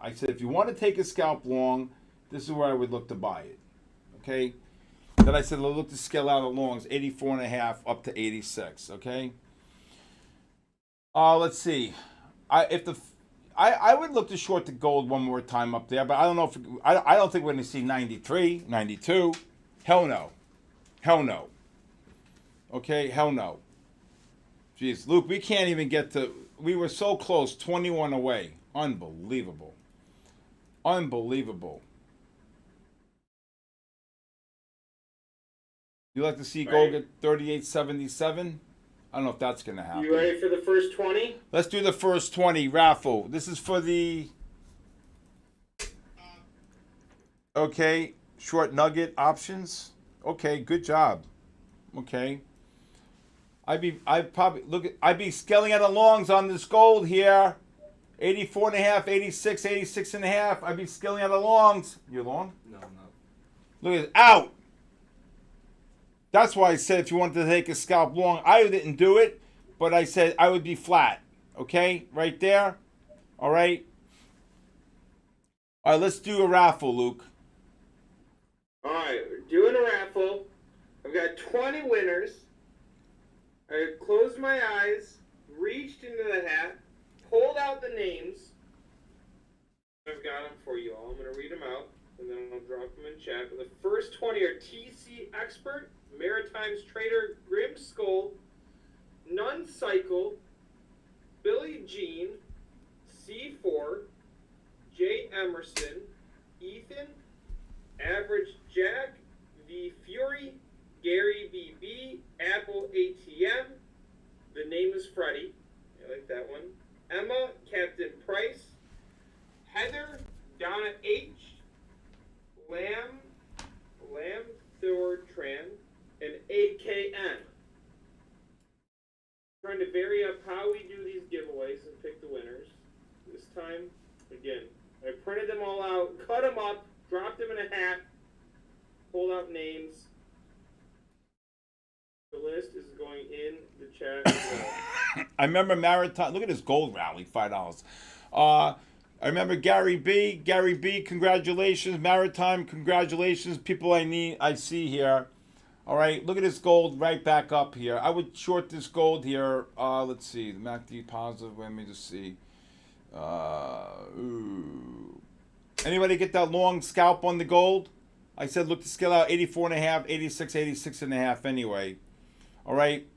I said if you want to take a scalp long, this is where I would look to buy it. Okay? Then I said look to scale out of longs, 84.5 up to 86. Okay. Let's see. I would look to short the gold one more time up there, but I don't know if I don't think we're going to see 93, 92. Hell no. Hell no. Okay. Hell no. Jeez, Luke, we can't even get to. We were so close, 21 away. Unbelievable. Unbelievable. You like to see gold get 38.77? I don't know if that's going to happen. You ready for the first 20? Let's do the first 20. Raffle. This is for the... Okay. Short nugget options. Okay. Good job. Okay. I'd be scaling out of longs on this gold here. 84 and a half, 86, 86 and a half. I'd be skilling out the longs. You long? No, I'm not. Look at it. Out. That's why I said if you wanted to take a scalp long, I didn't do it, but I said I would be flat. Okay? Right there. All right. All right, let's do a raffle, Luke. All right, we're doing a raffle. I've got 20 winners. I closed my eyes, reached into the hat, pulled out the names. I've got them for you all. I'm going to read them out, and then I'll drop them in chat. But the first 20 are TC Expert, Maritimes Trader, Grim Skull, Nun Cycle, Billy Jean, C4, Jay Emerson, Ethan, Average Jack, V Fury, Gary BB, Apple ATM, the name is Freddie, I like that one, Emma, Captain Price, Heather, Donna H, Lamb Thortran, and AKN. Trying to vary up how we do these giveaways and pick the winners. This time, again, I printed them all out, cut them up, dropped them in a hat, pulled out names. The list is going in the chat as well. I remember Maritime. Look at this gold rally, $5. I remember Gary B. Gary B. Congratulations, Maritime. Congratulations, people I see here. All right, look at this gold right back up here. I would short this gold here. Let's see, the MACD positive. Let me just see. Anybody get that long scalp on the gold? I said look to scale out 84 and a half, 86, 86 and a half anyway. All right.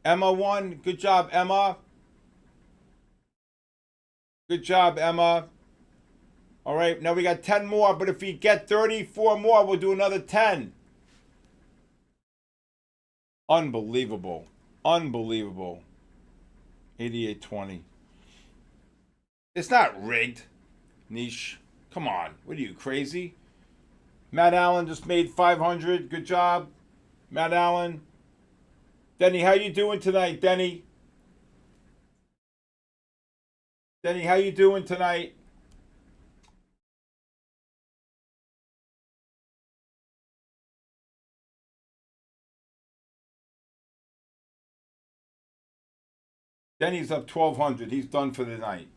Emma won. Good job, Emma. Good job, Emma. All right, now we got 10 more, but if we get 34 more, we'll do another 10. Unbelievable. Unbelievable. 88.20. It's not rigged, Niche. Come on. What are you, crazy? Matt Allen just made 500. Good job, Matt Allen. Denny, how you doing tonight, Denny? Denny, how you doing tonight? Denny's up 1,200. He's done for the night.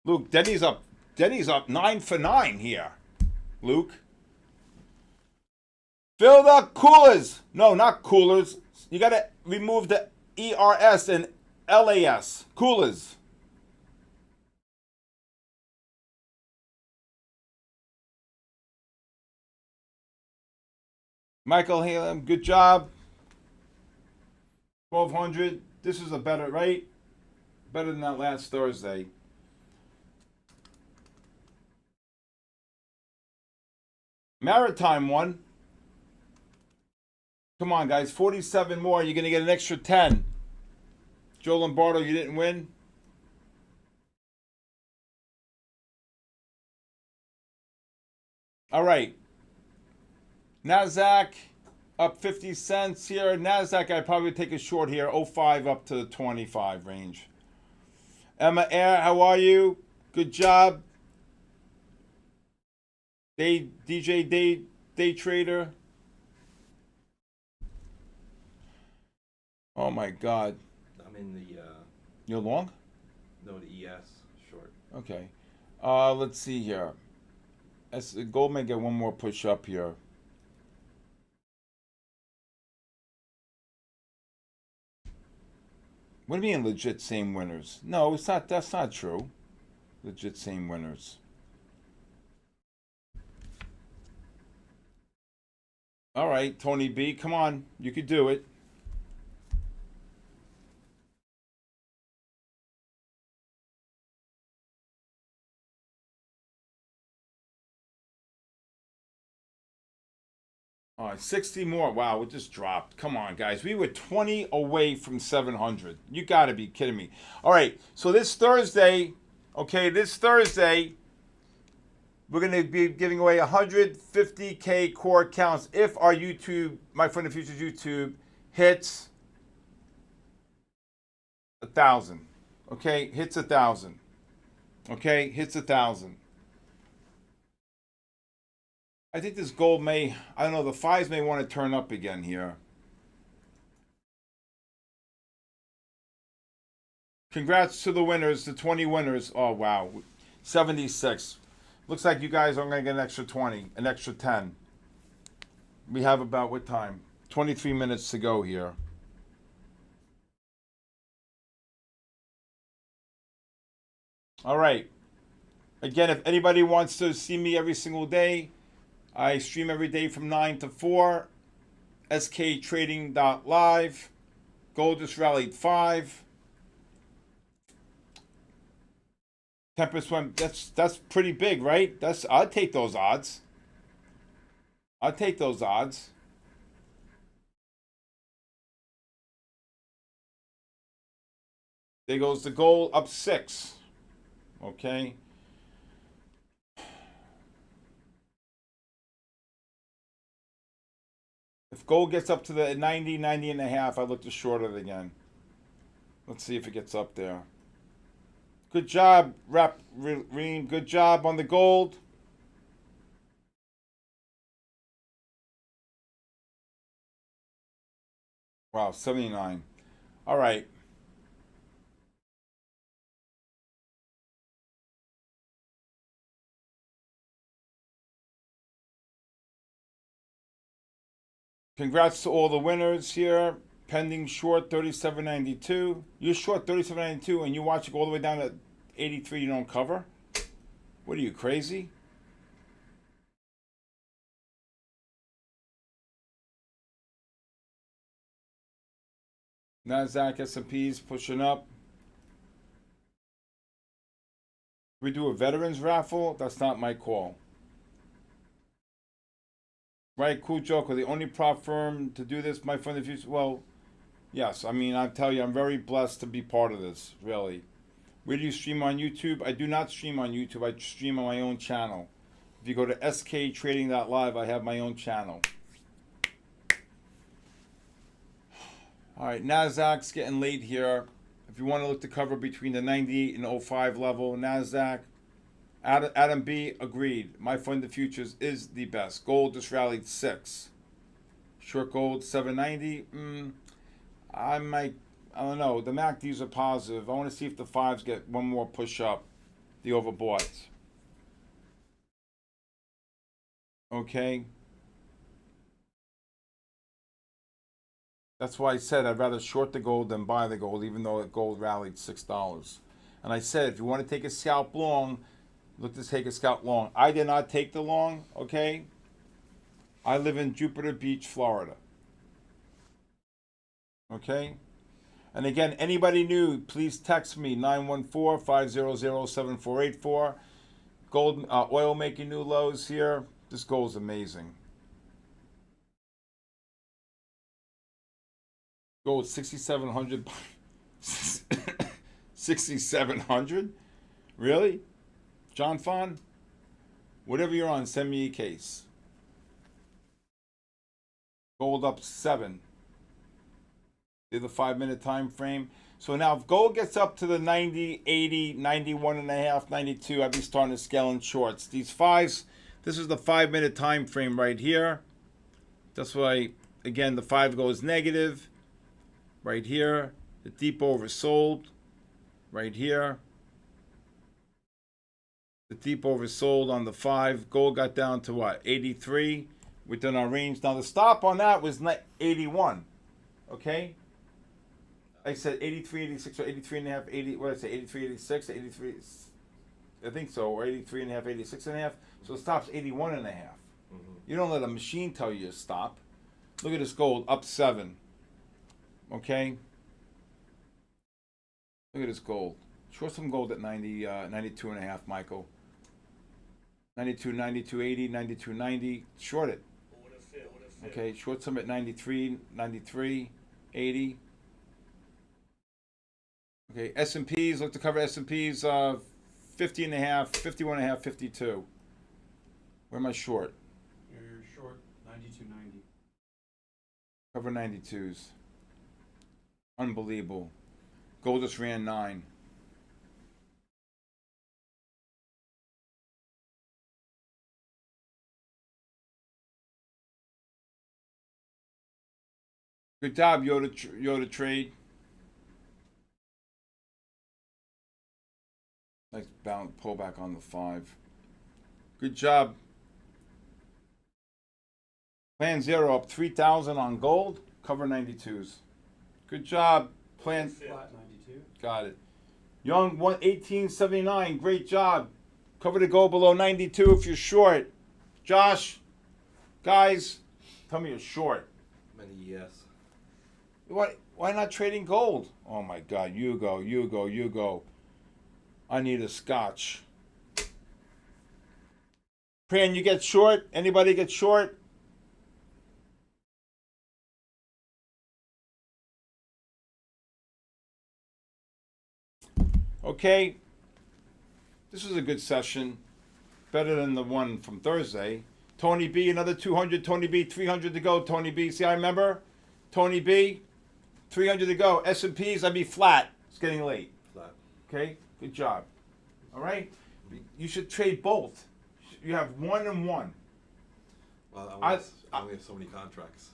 Luke, Denny's up 9 for 9 here. Luke. Fill the coolers. No, not coolers. You got to remove the ERS and LAS. Coolers. Michael Halem, good job. 1,200. This is a better, right? Better than that last Thursday. Maritime won. Come on, guys. 47 more. You're going to get an extra 10. Joe Lombardo, you didn't win. All right. NASDAQ up 50 cents here. NASDAQ, I'd probably take a short here. 05 up to the 25 range. Emma Air, how are you? Good job. DJ Day Trader. Oh my God. I'm in the, You're long? no, the ES short. Okay. Let's see here. Gold may get one more push up here. What do you mean legit same winners? No, it's not. That's not true. Legit same winners. All right, Tony B, come on. You could do it. All right, 60 more. Wow, it just dropped. Come on, guys. We were 20 away from 700. You got to be kidding me. All right, so this Thursday, we're going to be giving away 150K core accounts if our YouTube, My Friend the Future's YouTube, hits 1,000. Okay, hits 1,000. Okay, hits 1,000. I think this gold may, I don't know, the fives may want to turn up again here. Congrats to the winners, the 20 winners. Oh, wow. 76. Looks like you guys are going to get an extra 20, an extra 10. We have about what time? 23 minutes to go here. All right. Again, if anybody wants to see me every single day, I stream every day from 9 to 4. SKTrading.live. Gold just rallied 5. Tempest went. That's pretty big, right? I'd take those odds. I'd take those odds. There goes the gold up 6. Okay. If gold gets up to the 90, 90 and a half, I look to short it again. Let's see if it gets up there. Good job, Reen. Good job on the gold. Wow, 79. All right. Congrats to all the winners here. Pending short 37.92. You're short 37.92 and you watch it go all the way down to 83, you don't cover? What are you, crazy? NASDAQ, S&P's pushing up. We do a veterans raffle? That's not my call. Right, cool joke. We're the only prop firm to do this, my friend. If you, well, yes. I mean, I tell you, I'm very blessed to be part of this. Really. Where do you stream on YouTube? I do not stream on YouTube. I stream on my own channel. If you go to SKTrading.live, I have my own channel. All right, NASDAQ's getting late here. If you want to look to cover between the 98 and 05 level, NASDAQ. Adam B. agreed. My fund of futures is the best. Gold just rallied 6. Short gold 790. I don't know. The MACDs are positive. I want to see if the fives get one more push up. The overbought. Okay. That's why I said I'd rather short the gold than buy the gold, even though the gold rallied $6. And I said if you want to take a scalp long, look to take a scalp long. I did not take the long, okay? I live in Jupiter Beach, Florida. Okay? And again, anybody new, please text me, 914-500-7484. Gold, oil making new lows here. This gold's amazing. Gold 6,700. 6,700? Really? John Fon? Whatever you're on, send me a case. Gold up 7. Did the 5-minute time frame. So now if gold gets up to the 90, 80, 91 and a half, 92, I'd be starting to scale in shorts. These fives, this is the 5-minute time frame right here. That's why, again, the 5 goes negative. Right here. The deep oversold. Right here. The deep oversold on the 5. Gold got down to what? 83 within our range. Now the stop on that was 81. Okay? I said 83, 86, or 83 and a half, 80, what did I say? 83, 86, 83, I think so, or 83 and a half, 86 and a half. So the stop's 81 and a half. Mm-hmm. You don't let a machine tell you to stop. Look at this gold, up 7. Okay? Look at this gold. Short some gold at 90, 92 and a half, Michael. 92, 92, 80, 92, 90. Short it. Okay, short some at 93, 93, 80. Okay, S&Ps, look to cover S&Ps, 50 and a half, 51 and a half, 52. Where am I short? You're short 92.90. Cover 92s. Unbelievable. Gold just ran 9. Good job, Yoda trade. Nice bounce pullback on the 5. Good job. Plan 0 up 3,000 on gold. Cover 92s. Good job. Plan. Flat 92. Got it. Young 1879. Great job. Cover to go below 92 if you're short. Josh, guys, tell me you're short. I'm in the ES. Why not trading gold? Oh my God, you go. I need a scotch. Pran, you get short? Anybody get short? Okay. This was a good session. Better than the one from Thursday. Tony B, another 200. Tony B, 300 to go. Tony B, see, I remember. Tony B, 300 to go. S&Ps, I'd be flat. It's getting late. Flat. Okay? Good job. All right? You should trade both. You have 1 and 1. Well, I- I only have so many contracts.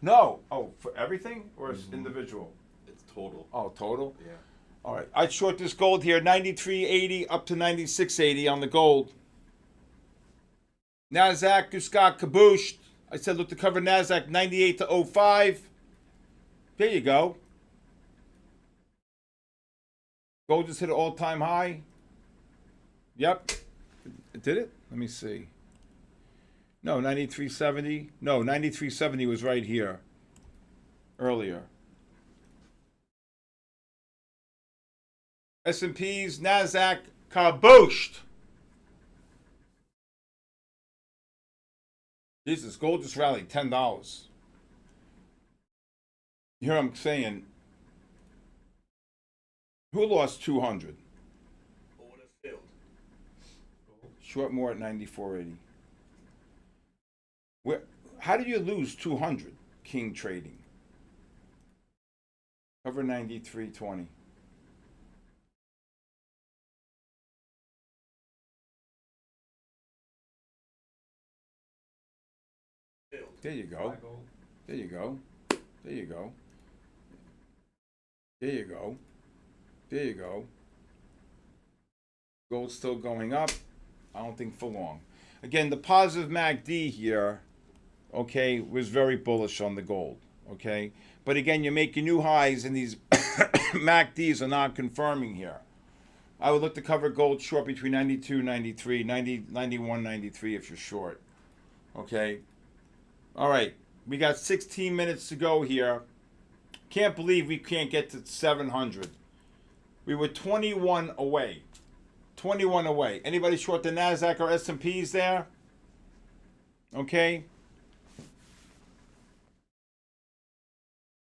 No. Oh, for everything? Or it's individual? It's total. Oh, total? Yeah. All right. I'd short this gold here, 93.80 up to 96.80 on the gold. NASDAQ just got kabooshed. I said look to cover NASDAQ 98 to 05. There you go. Gold just hit an all-time high. Yep. Did it? Let me see. No, 93.70. No, 93.70 was right here earlier. S&Ps, NASDAQ, kabooshed. Jesus, gold just rallied $10. Here I'm saying, who lost 200? Order filled. Short more at 94.80. Where? How do you lose 200? King trading. Cover 93.20. Filled. There you go. Flat gold. There you go. There you go. There you go. There you go. Gold's still going up. I don't think for long. Again, the positive MACD here, okay, was very bullish on the gold, okay? But again, you're making new highs and these MACDs are not confirming here. I would look to cover gold short between 92, 93, 90, 91, 93 if you're short, okay? All right, we got 16 minutes to go here. Can't believe we can't get to 700. We were 21 away. 21 away. Anybody short the NASDAQ or S&Ps there? Okay.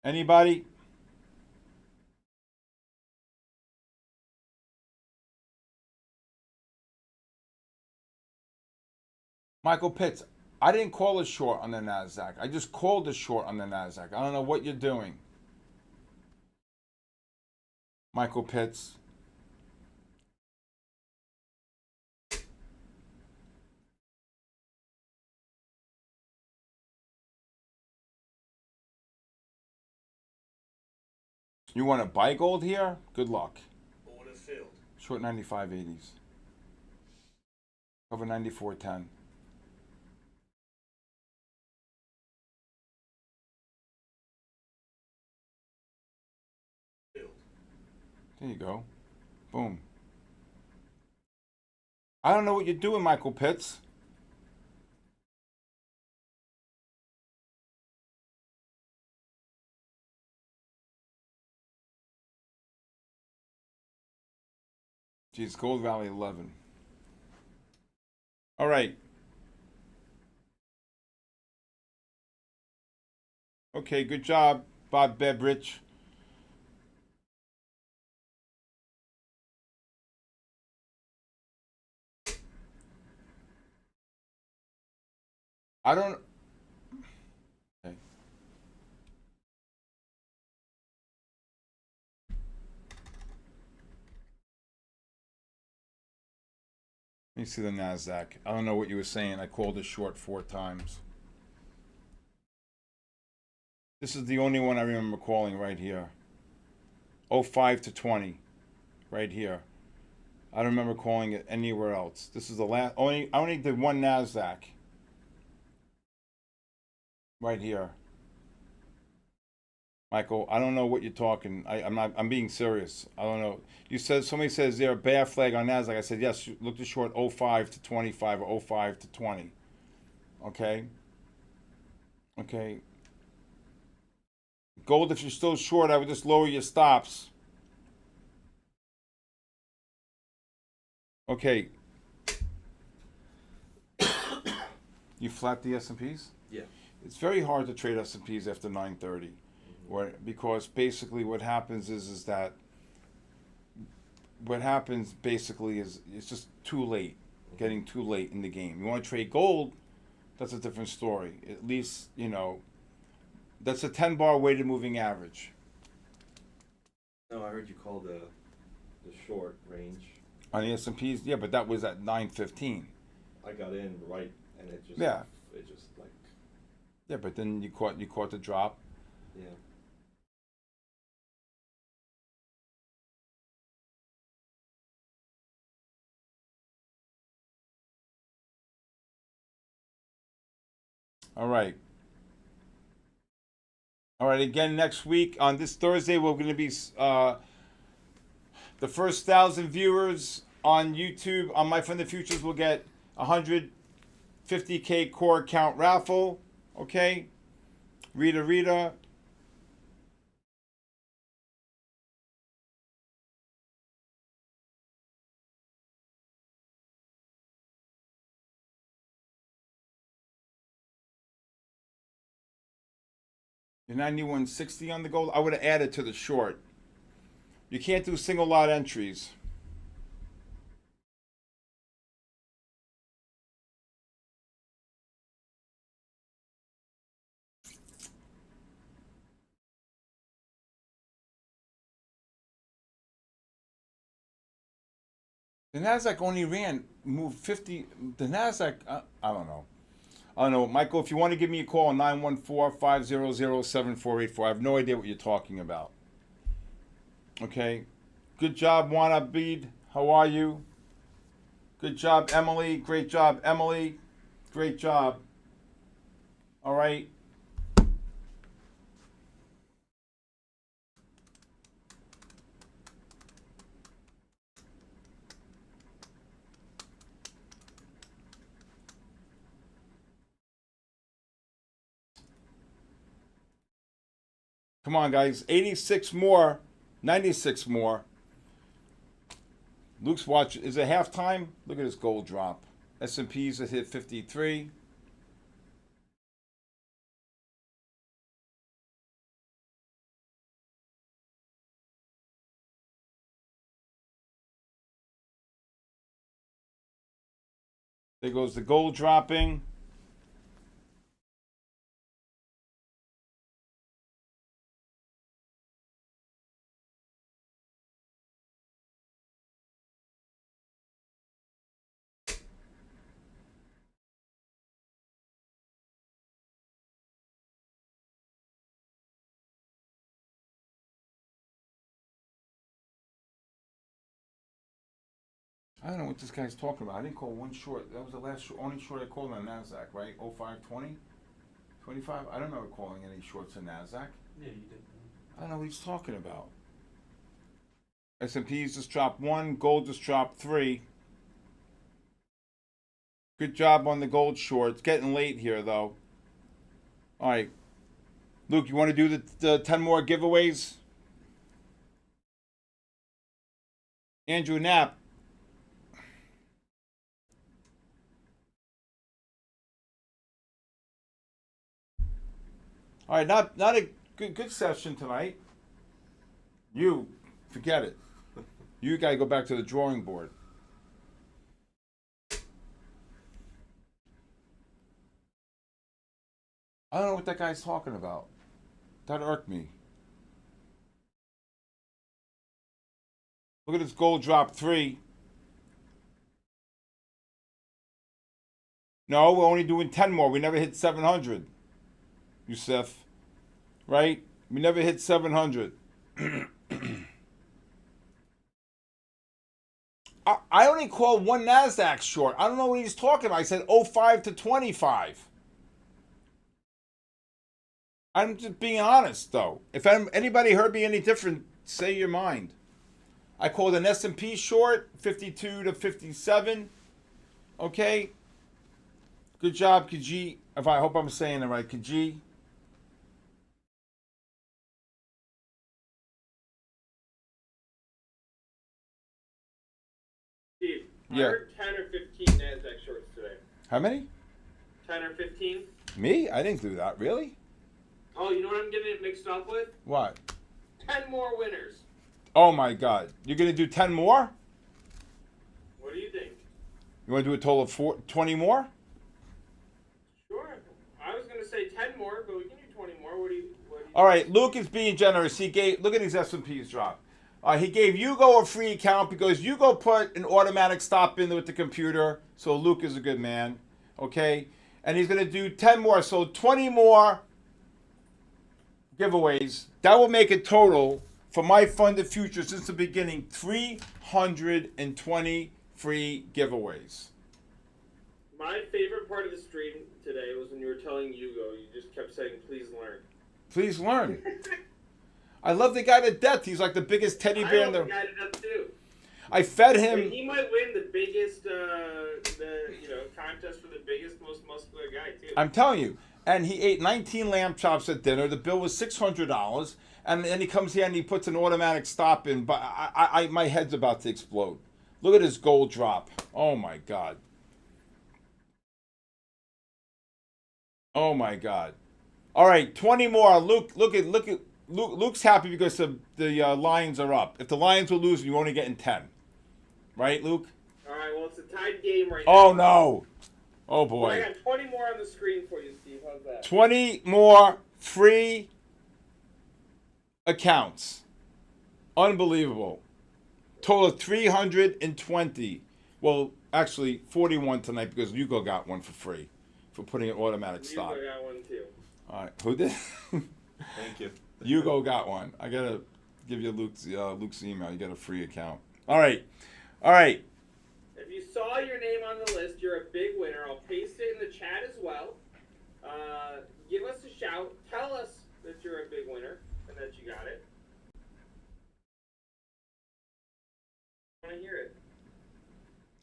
Anybody? Michael Pitts, I didn't call a short on the NASDAQ. I just called a short on the NASDAQ. I don't know what you're doing. Michael Pitts. You want to buy gold here? Good luck. Order filled. Short 95.80s. Over 94.10. Filled. There you go. Boom. I don't know what you're doing, Michael Pitts. Geez, Gold Valley 11. All right. Okay, good job, Bob Bebrich. I don't. Okay. Let me see the NASDAQ. I don't know what you were saying. I called it short 4 times. This is the only one I remember calling right here. 05 to 20, right here. I don't remember calling it anywhere else. This is the last. I only did one NASDAQ. Right here. Michael, I don't know what you're talking. I'm being serious. I don't know. You said somebody says there a bear flag on NASDAQ. I said yes. Look to short 05 to 25 or 05 to 20. Okay. Okay. Gold, if you're still short, I would just lower your stops. Okay. You flat the S&Ps? Yeah. It's very hard to trade S&Ps after 9:30, because basically what happens is that what happens basically is it's just too late, getting too late in the game. You want to trade gold, that's a different story. At least, that's a 10-bar weighted moving average. No, I heard you call the short range. On the S&Ps, yeah, but that was at 9:15. I got in right, and it just Yeah. like Yeah, but then you caught the drop. yeah. All right. All right. Again, next week on this Thursday, we're going to be the first 1,000 viewers on YouTube on My Friend the Futures will get 150K core account raffle. Okay. Rita. The 9160 on the gold. I would have added to the short. You can't do single lot entries. The NASDAQ only moved 50. The NASDAQ, I don't know. I don't know. Michael, if you want to give me a call on 914-500-7484. I have no idea what you're talking about. Okay. Good job, Juan Abid. How are you? Good job, Emily. Great job, Emily. Great job. All right. Come on, guys. 86 more. 96 more. Luke's watching. Is it halftime? Look at this gold drop. S&Ps have hit 53. There goes the gold dropping. I don't know what this guy's talking about. I didn't call one short. That was the only short I called on NASDAQ, right? 0520? 25? I don't remember calling any shorts on NASDAQ. Yeah, you did. I don't know what he's talking about. S&Ps just dropped 1. Gold just dropped 3. Good job on the gold short. It's getting late here, though. All right. Luke, you want to do the 10 more giveaways? Andrew Knapp. All right, not a good session tonight. You forget it. You got to go back to the drawing board. I don't know what that guy's talking about. That irked me. Look at this gold drop 3. No, we're only doing 10 more. We never hit 700. Yusef. right? We never hit 700. I only called one NASDAQ short. I don't know what he's talking about. I said '05 to 25. I'm just being honest, though. If anybody heard me any different, say your mind. I called an S&P short, 52 to 57. Okay? Good job, Kaji. If I hope I'm saying it right, Kaji. Steve, Yeah. I heard 10 or 15 NASDAQ shorts today. How many? 10 or 15? Me? I didn't do that. Really? Oh, you know what I'm getting it mixed up with? What? 10 more winners. Oh my God. You're going to do 10 more? What do you think? You want to do a total of 20 more? Sure. I was going to say 10 more, but we can do 20 more. What do you All right, Luke is being generous. He gave, look at his S&Ps drop. He gave Hugo a free account because Hugo put an automatic stop in with the computer. So Luke is a good man. Okay? And he's going to do 10 more. So 20 more giveaways. That will make a total for my funded future since the beginning 320 free giveaways. My favorite part of the stream today was when you were telling Hugo, you just kept saying, please learn. Please learn. I love the guy to death. He's like the biggest teddy bear I in love the. the guy to death too. I fed I him. mean, he might win the biggest, contest for the biggest, most muscular guy too. I'm telling you. And he ate 19 lamb chops at dinner. The bill was $600. And then he comes here and he puts an automatic stop in. But my head's about to explode. Look at his gold drop. Oh my God. Oh my God. All right, 20 more. Luke's happy because the Lions are up. If the Lions will lose, you're only getting 10. Right, Luke? All right, well, it's a tied game right Oh now. no. Oh I boy. got 20 more on the screen for you, Steve. How's that? 20 more free accounts. Unbelievable. Total of 320. Well, actually 41 tonight because Hugo got one for free for putting an automatic stop. Hugo got one too. All right, who did? Thank you. Hugo got one. I gotta give you Luke's email. You get a free account. All right. If you saw your name on the list, you're a big winner. I'll paste it in the chat as well. Give us a shout. Tell us that you're a big winner and that you got it. I want to hear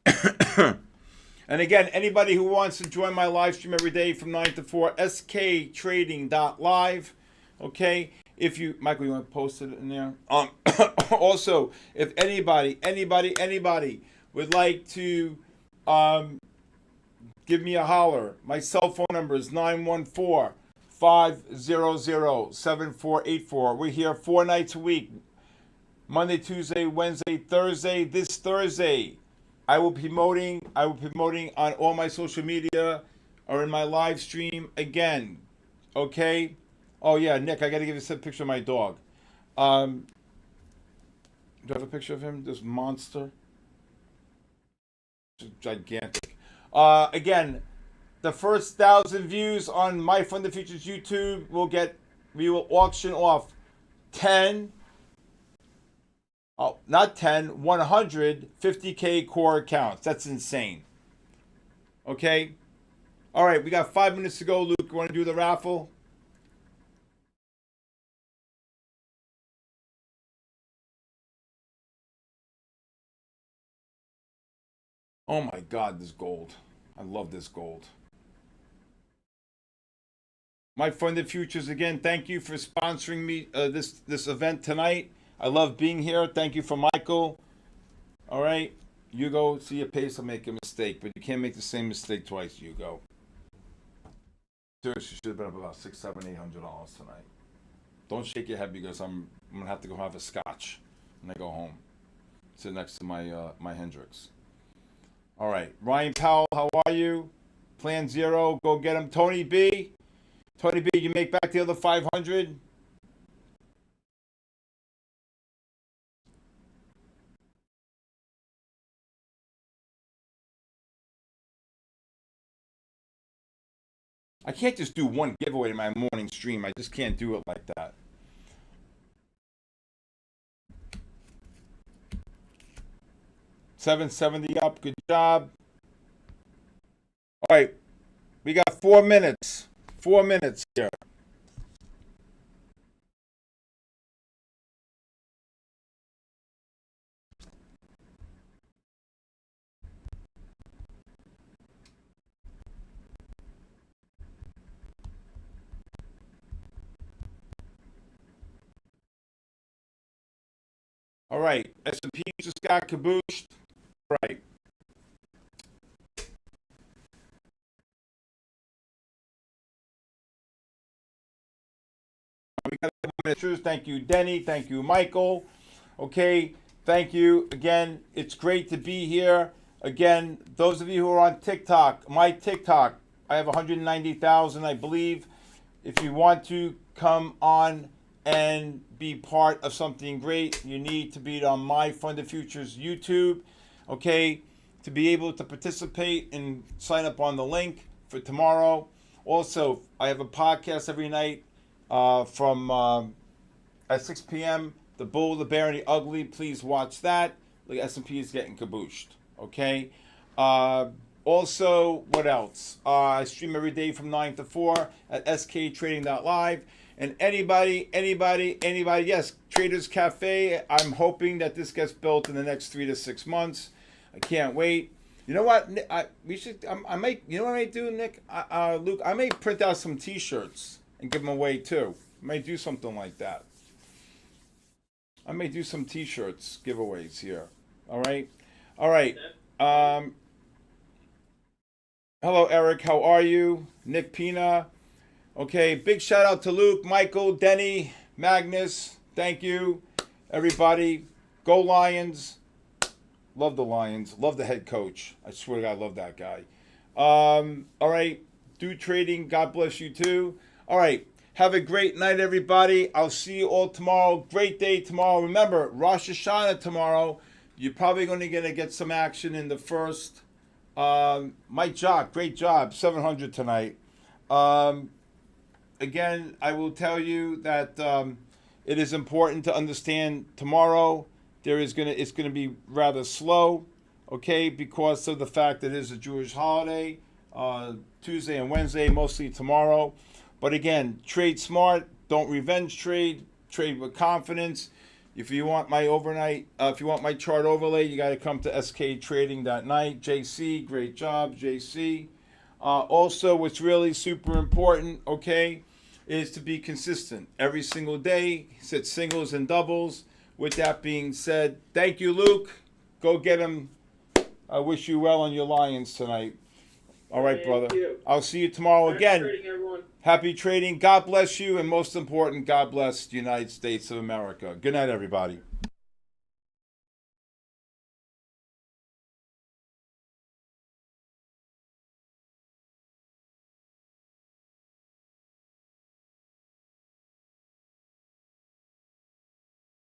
it. And again, anybody who wants to join my live stream every day from 9 to 4, sktrading.live. Okay? If you, Michael, you want to post it in there? Also, if anybody would like to give me a holler, my cell phone number is 914-500-7484. We're here 4 nights a week. Monday, Tuesday, Wednesday, Thursday. This Thursday, I will be promoting on all my social media or in my live stream again. Okay? Oh yeah, Nick, I gotta give you a picture of my dog. Do you have a picture of him? This monster? Just gigantic. Again, the first 1,000 views on My Fund the Future's YouTube we will auction off 10. Oh, not 10, 100 50K core accounts. That's insane. Okay? All right, we got 5 minutes to go, Luke. You want to do the raffle? Oh my God, this gold. I love this gold. My Funded Futures, again, thank you for sponsoring me this event tonight. I love being here. Thank you for Michael. All right. Hugo, see your pace. I'll make a mistake, but you can't make the same mistake twice, Hugo. Seriously, should have been up about $600, $700, $800 tonight. Don't shake your head because I'm gonna have to go have a scotch when I go home. Sit next to my Hendrix. All right, Ryan Powell, how are you? Plan Zero, go get him. Tony B, you make back the other 500. I can't just do one giveaway to my morning stream. I just can't do it like that. $770 up. Good job. All right. We got 4 minutes. 4 minutes here. All right. S&P just got cabooshed. Right. We got a couple minutes. Thank you, Denny. Thank you, Michael. Okay. Thank you again. It's great to be here. Again, those of you who are on TikTok, my TikTok, I have 190,000, I believe. If you want to come on and be part of something great, you need to be on My Funded Futures YouTube, okay, to be able to participate and sign up on the link for tomorrow. Also, I have a podcast every night from at 6 p.m. The Bull, the Bear, and the Ugly. Please watch that. The S&P is getting cabooshed, okay? Also, what else? I stream every day from 9 to 4 at sktrading.live. And anybody, yes, Traders Cafe. I'm hoping that this gets built in the next 3 to 6 months. I can't wait. You know what? We should. I might. You know what I might do, Nick? Luke. I may print out some T-shirts and give them away too. I may do something like that. I may do some T-shirts giveaways here. All right. All right. Hello, Eric. How are you? Nick Pina. Okay, big shout out to Luke, Michael, Denny, Magnus. Thank you, everybody. Go Lions. Love the Lions. Love the head coach. I swear to God, I love that guy. All right, do trading. God bless you too. All right, have a great night, everybody. I'll see you all tomorrow. Great day tomorrow. Remember, Rosh Hashanah tomorrow. You're probably going to get some action in the first. Mike Jock, great job. 700 tonight. Again, I will tell you that it is important to understand tomorrow it's going to be rather slow, okay, because of the fact that it is a Jewish holiday, Tuesday and Wednesday, mostly tomorrow. But again, trade smart, don't revenge trade, trade with confidence. If you want my chart overlay, you got to come to sktrading.night. JC, great job, JC. Also, what's really super important, okay, is to be consistent every single day. Set singles and doubles. With that being said, thank you, Luke. Go get him. I wish you well on your Lions tonight. All right, brother. I'll see you tomorrow again. Happy trading, everyone. Happy trading. God bless you, and most important, God bless the United States of America. Good night, everybody.